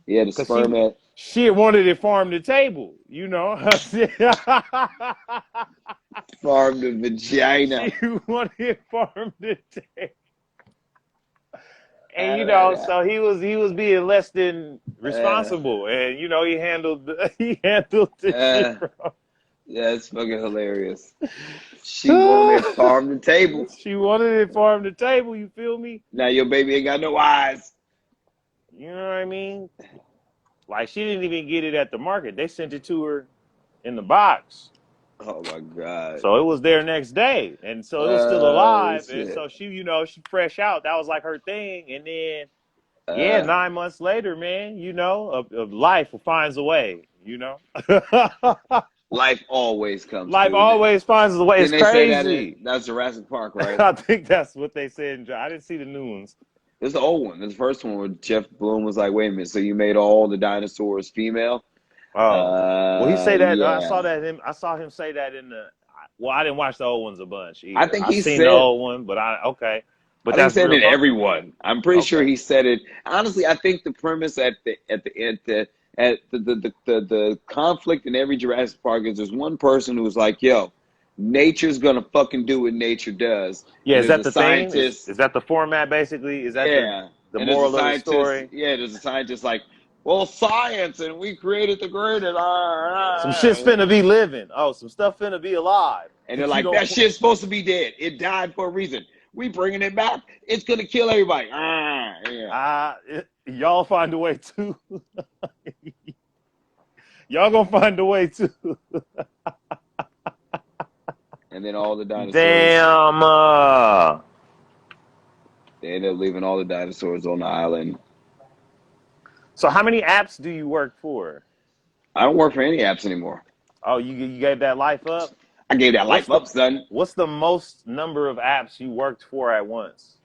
He had the Cause sperm at she had wanted it farm to table, you know. farm the vagina. She wanted it farm to table. And Uh, so he was being less than uh, responsible. And he handled the shit uh, wrong. yeah, it's fucking hilarious. She wanted it farm the table. She wanted it farm to table, you feel me? Now your baby ain't got no eyes. You know what I mean? Like she didn't even get it at the market. They sent it to her in the box. Oh my God. So it was there next day. And so it was still alive. And Shit. so she fresh out. That was like her thing. And then, yeah, Uh, 9 months later, man, of life finds a way, life always comes Life through. always finds a way. It's Didn't they say that crazy. that's Jurassic Park, right? I think that's what they said. I didn't see the new ones. It's the old one. It's the first one where Jeff Bloom was like, "Wait a minute, so you made all the dinosaurs female?" Oh, well, he say that. Yeah. I saw him say that in the. Well, I didn't watch the old ones a bunch I either. think I he seen the said. old one, but okay. But I think he that's said real it in talk. everyone. I'm pretty sure Okay. he said it. Honestly, I think the premise at the conflict in every Jurassic Park is there's one person who's like, "Yo, nature's gonna fucking do what nature does," Yeah, and is there's that a the theme? Is scientist. is that the format basically? Is that the Yeah, the and there's a moral of the scientist. story? Yeah, there's a scientist like, well, science, and we created the greatest. Some shit's finna be living. Oh, some stuff finna be alive. And they're But you like, don't. that shit's supposed to be dead. It died for a reason. We bringing it back. It's gonna kill everybody. Yeah. Y'all find a way too. Y'all gonna find a way too. And then all the dinosaurs, Damn. they end up leaving all the dinosaurs on the island. So how many apps do you work for? I don't work for any apps anymore. Oh, you gave that life up? I gave that What's life the up, son. what's the most number of apps you worked for at once?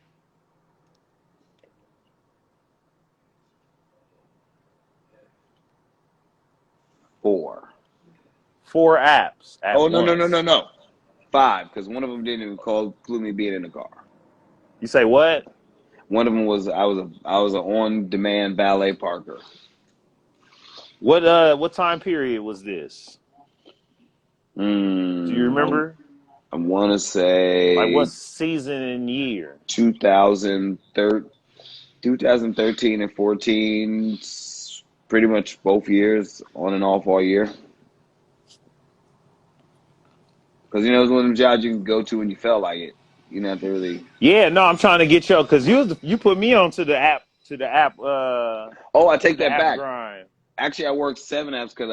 4. 4 apps at Oh, no, no, no, no, once. no. 5, because one of them didn't even include me being in the car. You say what? One of them was I was an on-demand valet parker. What time period was this? Do you I remember? want to Like say what season and year? 2013 and 14, pretty much both years, on and off all year. Because, it was one of them jobs you can go to when you felt like it. You don't have to really. Yeah, no, I'm trying to get you because you put me onto the app Oh, I take the that app back. grind. Actually, I worked 7 apps because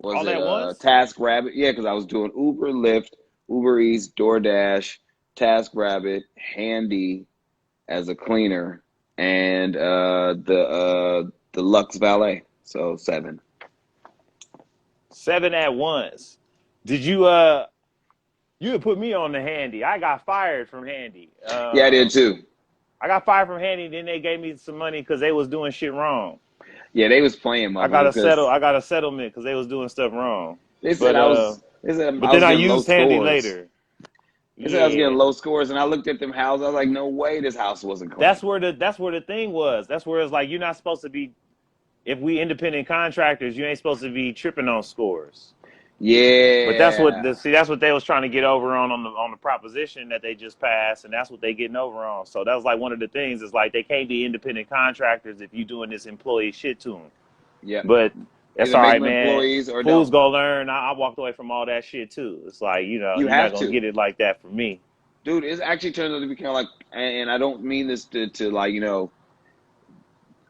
All at once? TaskRabbit? Yeah, because I was doing Uber, Lyft, Uber Eats, DoorDash, TaskRabbit, Handy as a cleaner, and the Lux Valet. So 7. 7 at once. Did you had put me on the Handy. I got fired from Handy. Yeah, I did too. I got fired from Handy, then they gave me some money because they was doing shit wrong. Yeah, they was playing I got motherfuckers because a settlement because they was doing stuff wrong. they said But I was. They said but I then was I getting low used Handy scores. later. They said I was Yeah. getting low scores, and I looked at them houses. I was like, no way, this house wasn't clean. That's where the thing was. That's where it's like you're not supposed to be. If we independent contractors, you ain't supposed to be tripping on scores. Yeah. But that's what they was trying to get over on the proposition that they just passed, and that's what they getting over on. So that was like one of the things is like they can't be independent contractors if you doing this employee shit to them. Yeah. But that's Either all make right, them man. employees or Fools don't. gonna learn. I walked away from all that shit too. It's like you're You not have gonna to. get it like that from me. Dude, it's actually turned out to be kind of like, and I don't mean this to like,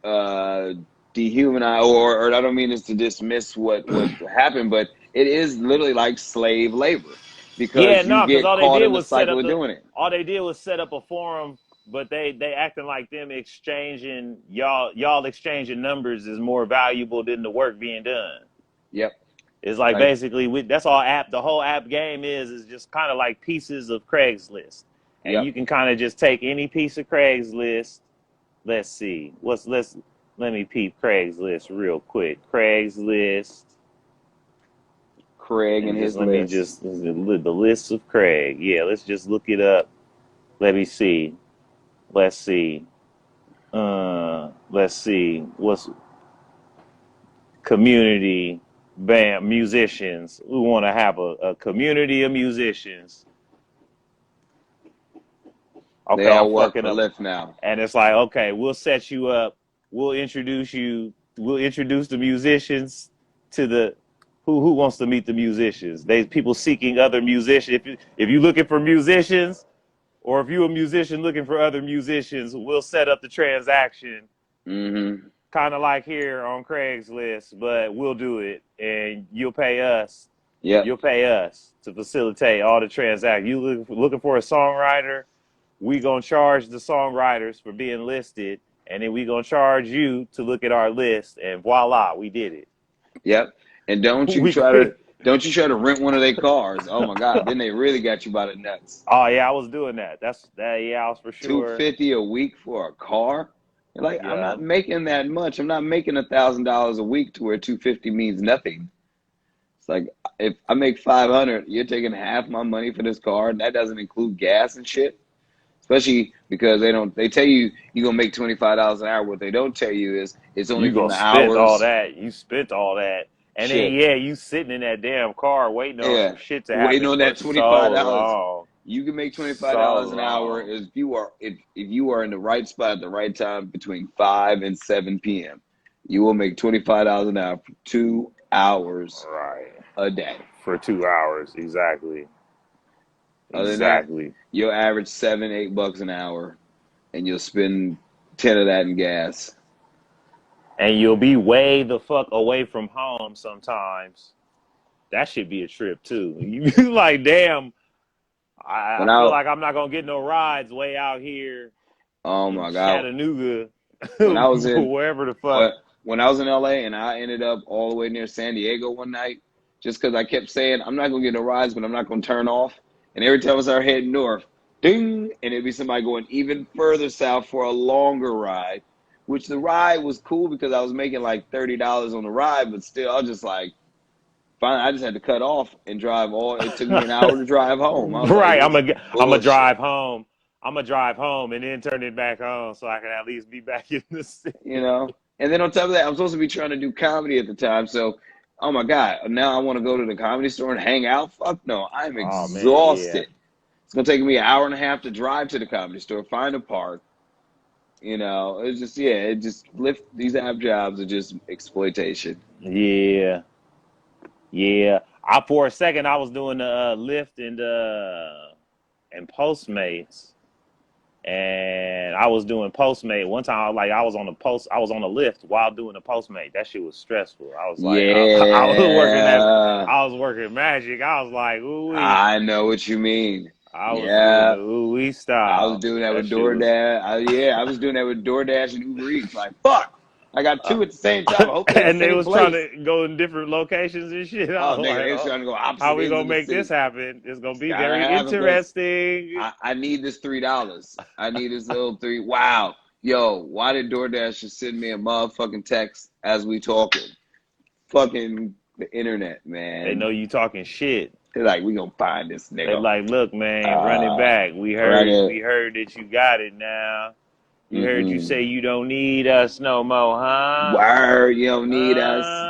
uh, dehumanize, or I don't mean this to dismiss what happened, but it is literally like slave labor Yeah, because you no, because get caught in the cycle of doing it. all they did was set up a forum, but they acting like them exchanging y'all exchanging numbers is more valuable than the work being done. Yep. It's like Like, basically that's all the whole app game is just kind of like pieces of Craigslist, and yep. you can kind of just take any piece of Craigslist. Let's see, let me peep Craigslist real quick. Craigslist. Craig And and just his let me list. just the list of Craig. Yeah, let's just look it up. Let me see. Let's see. Let's see. What's community band musicians? We want to have a community of musicians. They Okay, I'm all work fucking for up. Lyft now. And it's like, okay, we'll set you up. We'll introduce you. We'll introduce the musicians to the who wants to meet the musicians. They people seeking other musicians. If you looking for musicians, or if you're a musician looking for other musicians, we'll set up the transaction, Mm-hmm. kind of like here on Craigslist, but we'll do it, and you'll pay us. Yep. You'll pay us to facilitate all the transactions. You looking for a songwriter? We gonna charge the songwriters for being listed, and then we gonna charge you to look at our list, and voila, we did it. Yep. And don't you We try to rent one of their cars. Oh my God. Then they really got you by the nuts. Oh yeah, I was doing that. That's that. Yeah, I was for sure. $250 a week for a car. You're like, I'm Yeah, not making that much. I'm not making $1,000 a week to where 250 means nothing. It's like if I make 500, you're taking half my money for this car, and that doesn't include gas and shit. Especially because they tell you you're gonna make $25 an hour. What they don't tell you is it's only you from gonna the spend all hours. that. You spent all that, and then Shit. yeah, you sitting in that damn car waiting on Yeah. some shit to Waiting happen on for that so $25. long, You can make so $25 an hour long. if you are in the right spot at the right time between 5 and 7 p.m. You will make $25 an hour for 2 hours Right, a day. for 2 hours exactly, Other than that, exactly. you'll average $7-8 an hour, and you'll spend 10 of that in gas. And you'll be way the fuck away from home sometimes. That should be a trip too. You like, damn. When I feel I like I'm not gonna get no rides way out here oh in my God, Chattanooga, when I was in wherever the fuck. what when I was in LA and I ended up all the way near San Diego one night, just because I kept saying I'm not gonna get no rides, but I'm not gonna turn off. And every time I started heading north, ding, and it'd be somebody going even further south for a longer ride. Which the ride was cool because I was making like $30 on the ride, but still, I was just like, finally, I just had to cut off and drive all. It took me an hour to drive home. I was like, Right, this is I'm gonna bullshit. drive home. I'm gonna drive home and then turn it back on so I can at least be back in the You city. know. And then on top of that, I'm supposed to be trying to do comedy at the time. So, oh my God, now I want to go to the comedy store and hang out. Fuck no, I'm Oh man, yeah, exhausted. It's gonna take me an hour and a half to drive to the comedy store, find a park. It's just it just lift these app jobs are just exploitation. yeah, yeah. I for a second I was doing the Lyft and Postmates, and I was doing Postmate. One time, I was on the lift while doing the Postmate. That shit was stressful. I was like, I was working Yeah, I was working magic. I was like, ooh wee. I know what you mean. I was doing the Yeah, ooh wee I was style. doing that That with shit was. DoorDash. I was doing that with DoorDash and Uber Eats. Like, fuck, I got Uh, two at the same time. I hope they're in the and they same was trying place. to go in different locations and shit. I Oh, was nigga, like, they was oh, trying to go how opposite we ends gonna of the make this city. happen? It's gonna It's be gotta very happen because interesting. I need this $3. I need this little three. Wow. Yo, why did DoorDash just send me a motherfucking text as we talking? Fucking the internet, They know man. you talking shit. They're like, we gonna find this They nigga. like, look, man, run it Uh, back. run it. We heard that you got it now. We heard you say Mm-mm. you don't need us no more, huh? Word, you don't need us.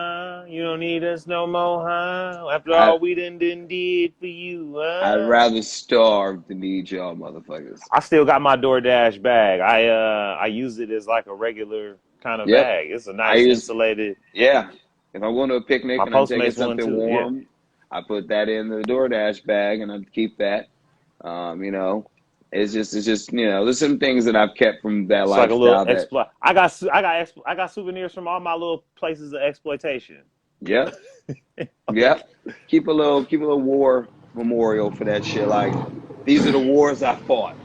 You don't need us no more, huh? After I all we done did for you, I'd huh? rather starve than need y'all motherfuckers. I still got my DoorDash bag. I use it as like a regular kind of Yep. bag. It's a I nice use insulated. Yeah. If I'm going to a picnic My and I'm taking Postmates one something too. warm, I put that in the DoorDash bag and I keep that. Um, you know, it's just there's some things that I've kept from that It's like a little lifestyle that. I got souvenirs from all my little places of exploitation. Yep, yep. Keep a little war memorial for that shit. Like these are the wars I fought.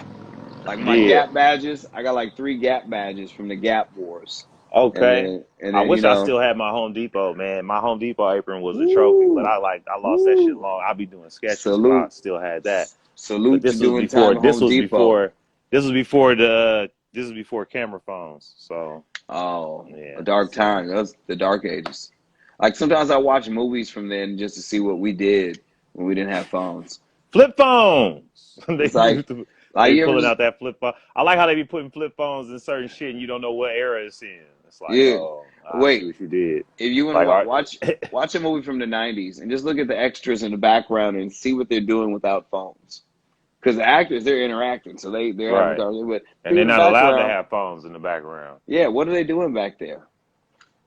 Like my Yeah. Gap badges, I got like 3 Gap badges from the Gap Wars, and Okay. then and I then wish I still had my Home Depot, man. My Home Depot apron was a trophy, but woo, I lost that shit woo. long. I'd be doing sketches if I Salute, still had that. But salute to doing time at Home Depot. this was before camera phones. So Oh, yeah. a dark So time. That was the dark ages. Like sometimes I watch movies from then just to see what we did when we didn't have phones. flip phones. It's like, They be you ever, pulling out that flip phone. I like how they be putting flip phones in certain shit and you don't know what era it's in. It's like, yeah. oh, I see Wait, what you did. if you want to Like, all right. watch a movie from the '90s and just look at the extras in the background and see what they're doing without phones. Because the actors they're interacting, so they're having Right. conversations. But And people they're in the not allowed to background, have phones in the background. yeah, what are they doing back there?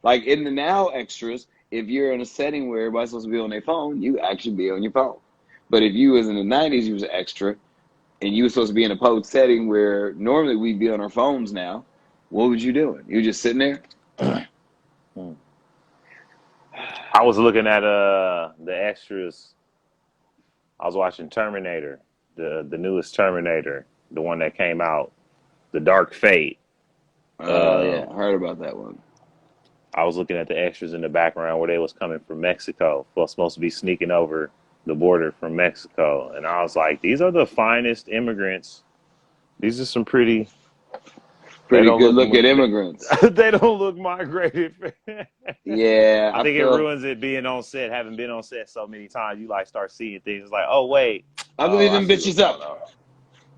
Like in the now extras, if you're in a setting where everybody's supposed to be on their phone, you actually be on your phone. But if you was in the '90s, you was an extra, and you were supposed to be in a public setting where normally we'd be on our phones now, what would you doing? You just sitting there? Hmm. I was looking at the extras. I was watching Terminator, the newest Terminator, the one that came out, The Dark Fate. Oh yeah, Um, I heard about that one. I was looking at the extras in the background where they was coming from Mexico. Well, supposed to be sneaking over the border from Mexico, and I was like, these are the finest immigrants. These are some pretty. They Pretty don't good look. look at immigrants. They don't look migrated. Yeah, I I think it feel ruins it being on set. Having been on set so many times, you like start seeing things. It's like, oh wait, ugly oh I them see what's bitches going up. on.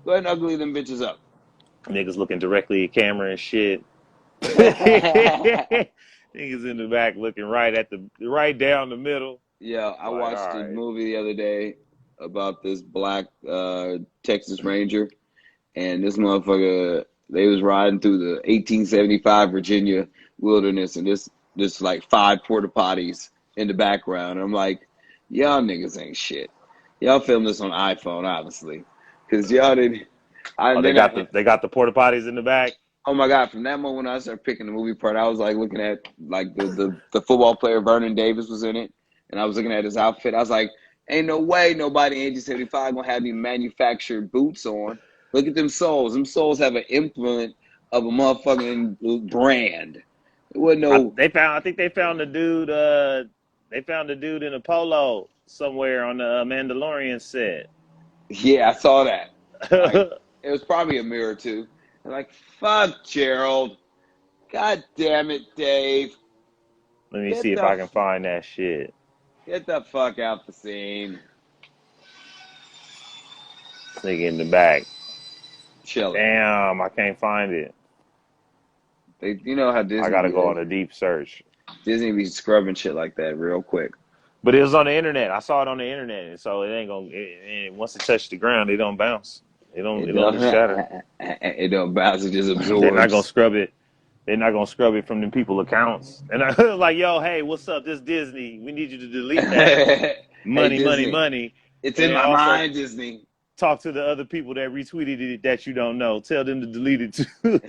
Go ahead and ugly them bitches up. Niggas looking directly at camera and shit. Niggas in the back looking right down the middle. Yeah, It's I like, watched all a right. movie the other day about this black Texas Ranger, and this motherfucker, they was riding through the 1875 Virginia wilderness, and this like 5 porta potties in the background. And I'm like, y'all niggas ain't shit. Y'all filmed this on iPhone, obviously, because y'all didn't. I Oh, then I they got the porta potties in the back. Oh my God! From that moment when I started picking the movie part, I was like looking at like the football player Vernon Davis was in it, and I was looking at his outfit. I was like, "Ain't no way nobody in 1875 gonna have any manufactured boots on. Look at them soles. Them soles have an implement of a motherfucking brand. It wasn't no. I think they found the dude. They found the dude in a polo somewhere on the Mandalorian set. Yeah, I saw that. Like it was probably a mirror too. And like, fuck Gerald. God damn it, Dave. Let me Get see if the I can find that shit. get the fuck out the scene. Nigga in the back. Chilling. Damn, I can't find it. You know how I Disney gotta be. go on a deep search. Disney be scrubbing shit like that real quick. But it was on the internet. I saw it on the internet, and so it ain't gonna. Once it touches the ground, it don't bounce. It It don't don't. get shattered. It don't bounce. It just They're not gonna absorbs. scrub it. They're not gonna scrub it from them people accounts. And I was like, yo, hey, what's up? This Disney. We need you to delete that. Hey Money, money, Disney, money. it's And in then my also mind, Disney. talk to the other people that retweeted it that you don't know. Tell them to delete it too.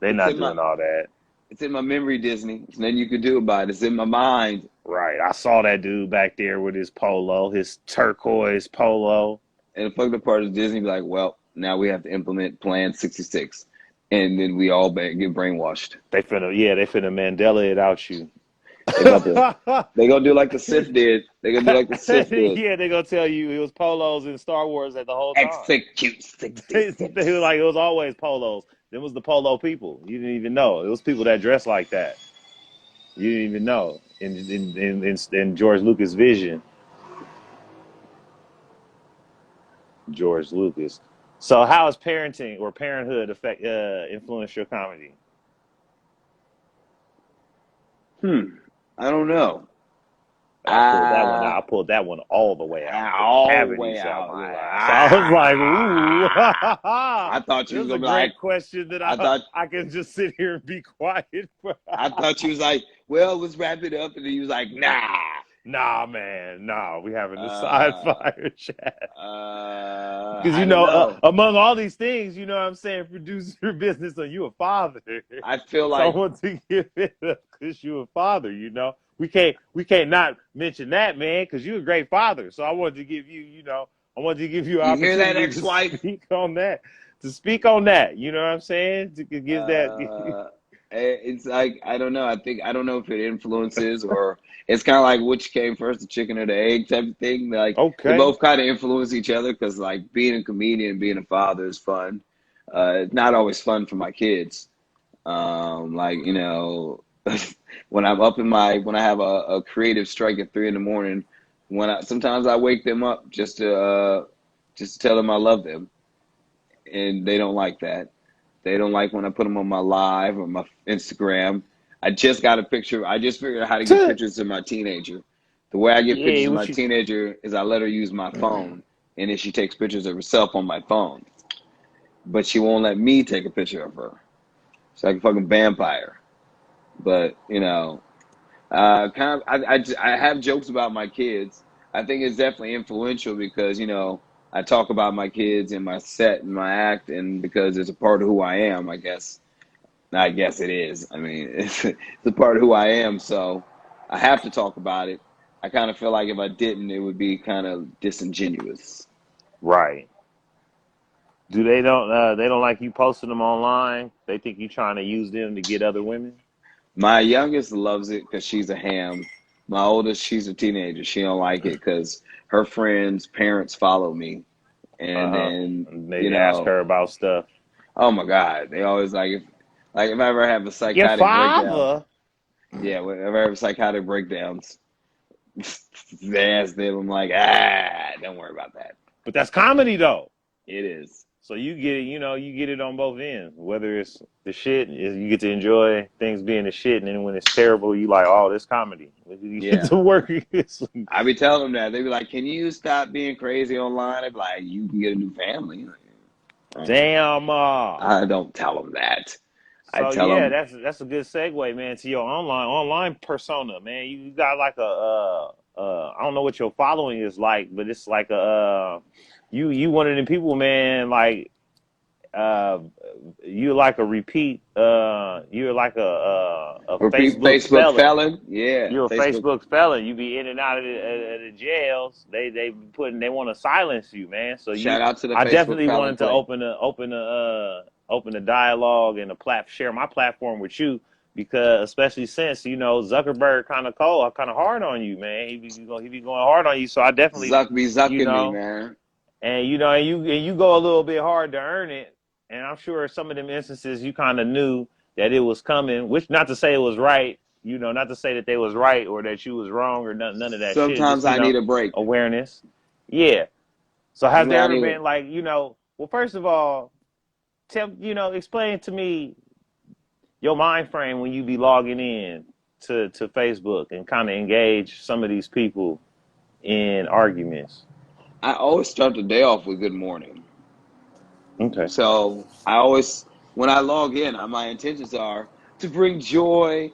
They're It's not in my doing all that. it's in my memory, Disney. There's nothing you can do about it. It's in my mind. Right. I saw that dude back there with his polo, his turquoise polo. And the fucked up part is Disney be like, well, now we have to implement Plan 66, and then we all get brainwashed. They finna Mandela it out you. They about to. They gonna do like the Sith did. They gonna do like the Sith did. Yeah, they gonna tell you it was polos in Star Wars at the whole time. Execute They 66. were like it was always polos. Them was the polo people. You didn't even know. It was people that dressed like that. You didn't even know. In George Lucas' vision, George Lucas. So how has parenting or parenthood affect influence your comedy? I don't know. I pulled that one Uh, out. I pulled that one all the way out. The all the way cavities out out. my You're like, ass. I was like, ooh. I thought you This was is a gonna be like, great question that I thought I can just sit here and be quiet for. I thought you was like, well, let's wrap it up, and then you was like, nah. Nah, man, nah. We having a side Uh, fire chat. Because I don't know. among all these things, you know what I'm saying, producer business, so you a father. I feel So I like want to give it up because you a father. We can't not mention that, man, because you a great father. So I wanted to give you, I wanted to give you an you hear that, opportunity to ex-wife? speak on that. To speak on that, you know what I'm saying? To give that. Uh, it's like I don't know. I don't know if it influences or it's kind of like which came first, the chicken or the egg type of thing. Like they Okay. both kind of influence each other because like being a comedian, being a father is fun. It's not always fun for my kids. Like when I'm up in when I have a creative strike at 3 in the morning, sometimes I wake them up just to tell them I love them, and they don't like that. They don't like when I put them on my live or my Instagram. I just got a picture. I just figured out how to get pictures of my teenager. The way I get Yeah, pictures of my what you. teenager is I let her use my phone, and then she takes pictures of herself on my phone. But she won't let me take a picture of her. She's like a fucking vampire. But kind of, I have jokes about my kids. I think it's definitely influential because I talk about my kids in my set and my act, and because it's a part of who I am. I guess it is. I mean, it's a part of who I am, so I have to talk about it. I kind of feel like if I didn't, it would be kind of disingenuous. Right. Do they don't like you posting them online? They think you trying to use them to get other women? My youngest loves it because she's a ham. My oldest, she's a teenager. She don't like it because her friends' parents follow me, and Uh-huh. then They ask her about stuff. oh my God, they always like if I ever have a Your psychotic breakdown, father. yeah, whenever I have psychotic breakdowns, they ask them, I'm like, don't worry about that. But that's comedy though. It is. So you get it, you get it on both ends. Whether it's the shit, you get to enjoy things being the shit, and then when it's terrible, you like, oh, this comedy. You get Yeah. to work. I be telling them that. They be like, can you stop being crazy online? I be like, you can get a new family. Damn. I don't tell them that. I So tell yeah, them, that's a good segue, man, to your online persona, man. You got like I don't know what your following is like, but it's like you one of them people, man. Like uh, you're like a repeat. You're like a repeat Facebook Facebook felon. felon. Yeah, You're a Facebook. Facebook felon. You be in and out of the jails. They want to silence you, man. So Shout out to the I Facebook definitely felon wanted to play. open a dialogue and share my platform with you because especially since Zuckerberg kind of hard on you, man. He be going hard on you. So I definitely Zuck be you zucking me, know man. and you go a little bit hard to earn it. And I'm sure some of them instances you kind of knew that it was coming, which not to say it was right, not to say that they was right or that you was wrong or none of that shit. Just Sometimes I need a break. awareness. Yeah. So has there I ever need been like well, first of all, explain to me your mind frame when you be logging in to Facebook and kind of engage some of these people in arguments. I always start the day off with good morning. Okay. So I always, when I log in, my intentions are to bring joy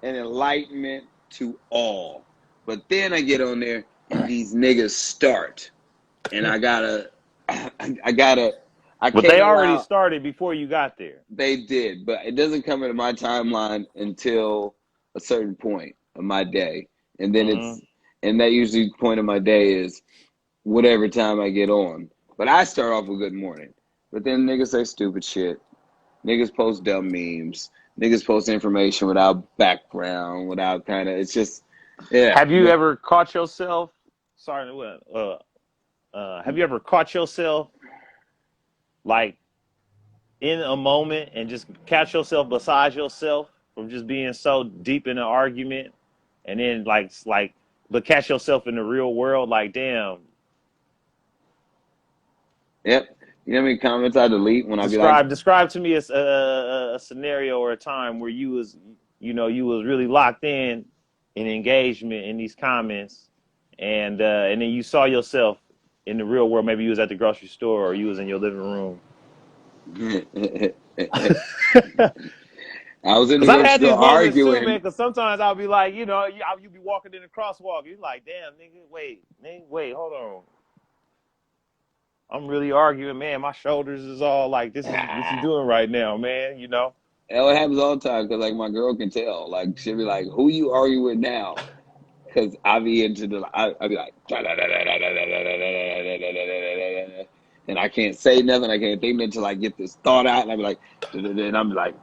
and enlightenment to all. But then I get on there and these niggas start, and I But can't they already allow. started before you got there. They did, but it doesn't come into my timeline until a certain point of my day, and then Hmm. and that usually point of my day is whatever time I get on. But I start off with good morning. But then niggas say stupid shit. Niggas post dumb memes. Niggas post information without background, without kind of. It's just, yeah. Have you ever caught yourself? Sorry, have you ever caught yourself like in a moment and just catch yourself beside yourself from just being so deep in an argument, and then but catch yourself in the real world, like damn. Yep. You know how many comments I delete when I be like, Describe to me a scenario or a time where you was really locked in engagement in these comments, and then you saw yourself in the real world. Maybe you was at the grocery store or you was in your living room. I was in New Cause I've York had still these moments too, man. arguing. Cause sometimes I'll be like, you be walking in the crosswalk. You're like, damn, wait, hold on. I'm really arguing, man. My shoulders is all like, this is what you doing right now, man. Hell, it happens all the time because like my girl can tell. Like she'll be like, "Who you arguing with now?" Because I be into I be like, and I can't say nothing. I can't think until I get this thought out, and I be like, and I'm like,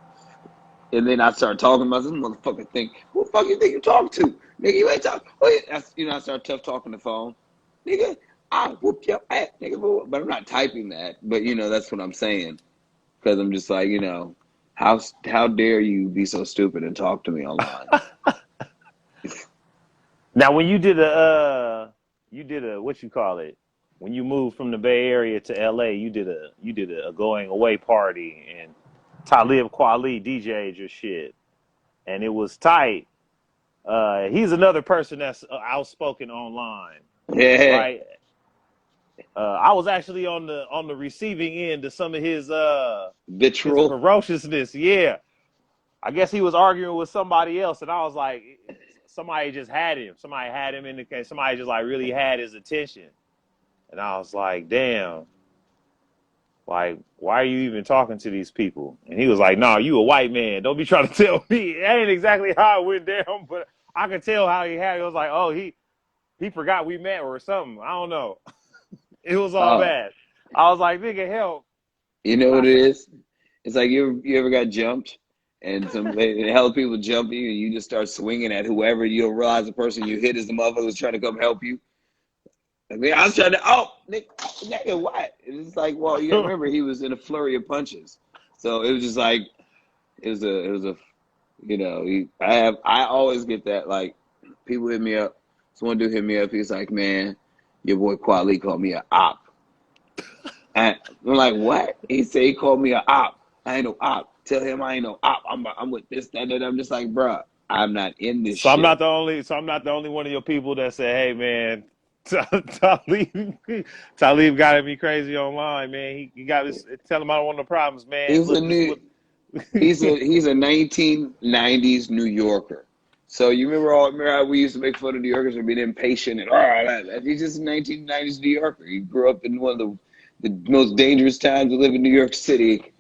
and then I start talking about this motherfucker. Think, who the fuck you think you talk to, nigga? You ain't talking. I start tough talking the phone, nigga. I whoop your ass, nigga. But I'm not typing that. But that's what I'm saying because I'm just like, how dare you be so stupid and talk to me online? Now, when you did a what you call it? When you moved from the Bay Area to LA, you did a going away party, and Talib Kweli DJ'd your shit, and it was tight. He's another person that's outspoken online, Yeah, right? I was actually on the receiving end of some of his vitriol. ferociousness. Yeah, I guess he was arguing with somebody else, and I was like, somebody just had him. Somebody had him in the case. Somebody just like really had his attention, and I was like, damn. Like, why are you even talking to these people? And he was like, no, you a white man. Don't be trying to tell me. That ain't exactly how it went down, but I could tell how he had it. It was like, oh, he forgot we met or something. I don't know. It was all Oh, bad. I was like, nigga, help. you know But what it is? It's like you ever got jumped and hell people jump you and you just start swinging at whoever you don't realize the person you hit is the motherfucker who's trying to come help you. I mean, I was trying to nigga, what? It's like, well, you gotta remember he was in a flurry of punches, so it was just like it was a I always get that like people hit me up. Someone do hit me up. He's like, man, your boy Kweli called me a op. And I'm like, what? He said he called me a op. I ain't no op. Tell him I ain't no op. I'm with this, that, that. I'm just like, bruh, I'm not in this so I'm not shit. the only. So I'm not the only one of your people that say, "Hey, man, Talib, Talib got me crazy online, man. He got this. Tell him I don't want no problems, man. He's a Look, this is new what." he's a 1990s New Yorker. So you remember how we used to make fun of New Yorkers for being impatient and all that. He's just a 1990s New Yorker. He grew up in one of the most dangerous times to live in New York City.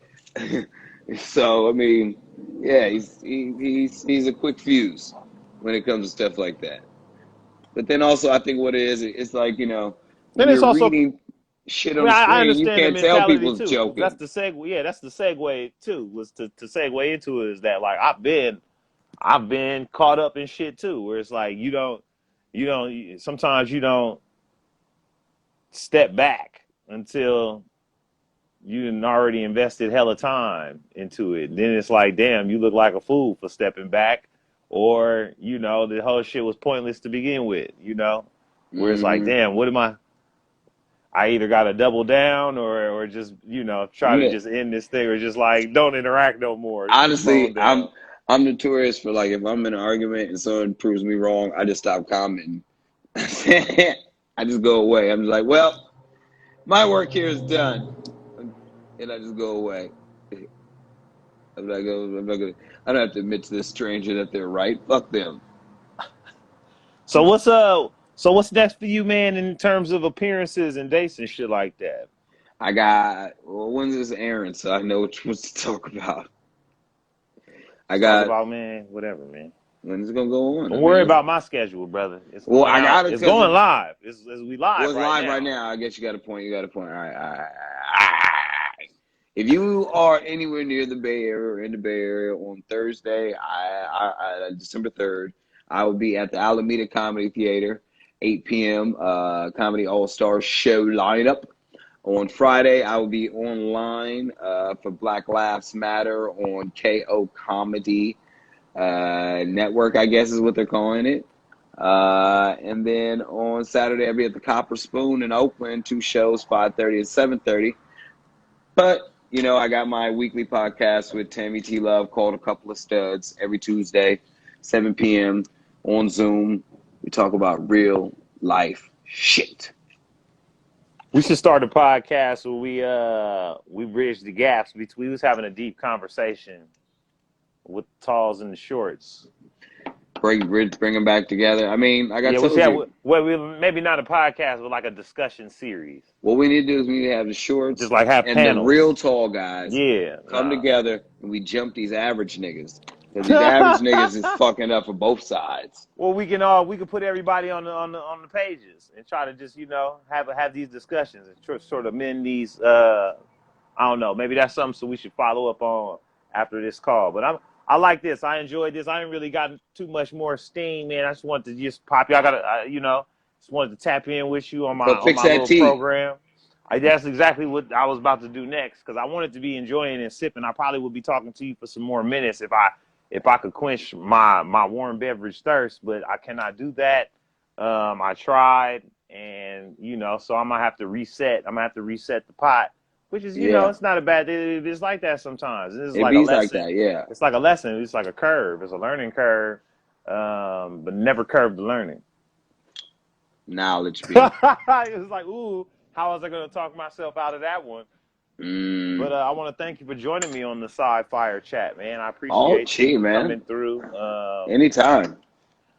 So I mean, yeah, he's a quick fuse when it comes to stuff like that. But then also, I think what it is, it's like when Then it's you're also. reading shit I on mean, the I screen, you understand the can't tell mentality people's too. That's joking. the segue. Yeah, that's the segue too. Was to segue into it is that like I've been caught up in shit too, where it's like sometimes you don't step back until you done already invested hella time into it. And then it's like, damn, you look like a fool for stepping back, or the whole shit was pointless to begin with. Where it's like, Hmm. damn, what am I? I either got to double down or just try to Yeah. just end this thing, or just like don't interact no more. Just put the phone Honestly, I'm down. I'm notorious for like if I'm in an argument and someone proves me wrong, I just stop commenting. I just go away. I'm just like, well, my work here is done, and I just go away. I'm not gonna. I don't have to admit to this stranger that they're right. Fuck them. So what's next for you, man, in terms of appearances and dates and shit like that? When's this airing? So I know which ones to talk about. I Let's talk got about, man, whatever, man. When's it gonna go on? I Don't mean, worry about my schedule, brother. It's well, going I out. got it It's because going live. It's we live it's right live right now. now. I guess you got a point. You got a point. All right, all right, all right. If you are anywhere near the Bay Area or in the Bay Area on Thursday, December 3rd, I will be at the Alameda Comedy Theater, 8 p.m. Comedy All Star Show lineup. On Friday, I will be online for Black Lives Matter on KO Comedy Network, I guess is what they're calling it. And then on Saturday, I'll be at the Copper Spoon in Oakland, two shows, 5:30 and 7:30. But, I got my weekly podcast with Tammy T. Love called A Couple of Studs every Tuesday, 7 p.m. on Zoom. We talk about real life shit. We should start a podcast where we bridge the gaps between. We was having a deep conversation with the talls and the shorts. Bring them back together. I mean, like I Yeah, told you, we maybe not a podcast, but like a discussion series. what we need to do is we need to have the Just shorts like have and the real panels. tall guys Yeah, come nah. together and we jump these average niggas. Because these average niggas is fucking up for both sides. Well, we can put everybody on the pages and try to just have these discussions and sort of mend these. I don't know. Maybe that's something so we should follow up on after this call. But I like this. I enjoyed this. I ain't really gotten too much more steam, man. I just wanted to just pop you. Just wanted to tap in with you on So fix my that little tea. program. That's exactly what I was about to do next because I wanted to be enjoying and sipping. I probably would be talking to you for some more minutes if I could quench my warm beverage thirst, but I cannot do that. I tried, and so I'm gonna have to reset. I'm gonna have to reset the pot, which is Yeah. it's not a bad. It's like that sometimes. It's It like a beats like lesson. that, yeah. It's like a lesson. It's like a curve. It's a learning curve, but never curve the learning. Knowledge It be. was like, ooh, how was I gonna talk myself out of that one? But I want to thank you for joining me on the Side Fire chat, man. I Oh, appreciate gee, you man. coming through. Anytime.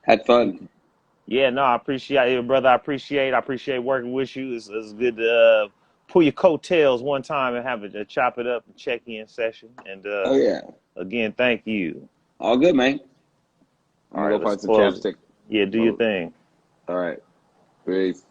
Had fun. Yeah, no, I appreciate it, brother. I appreciate working with you. It's good to pull your coattails one time and have a chop it up and check in session. And Oh, yeah. again, thank you. All good, man. I'm All going right, to go let's find some close. chapstick. Yeah, do your thing. All right. Peace.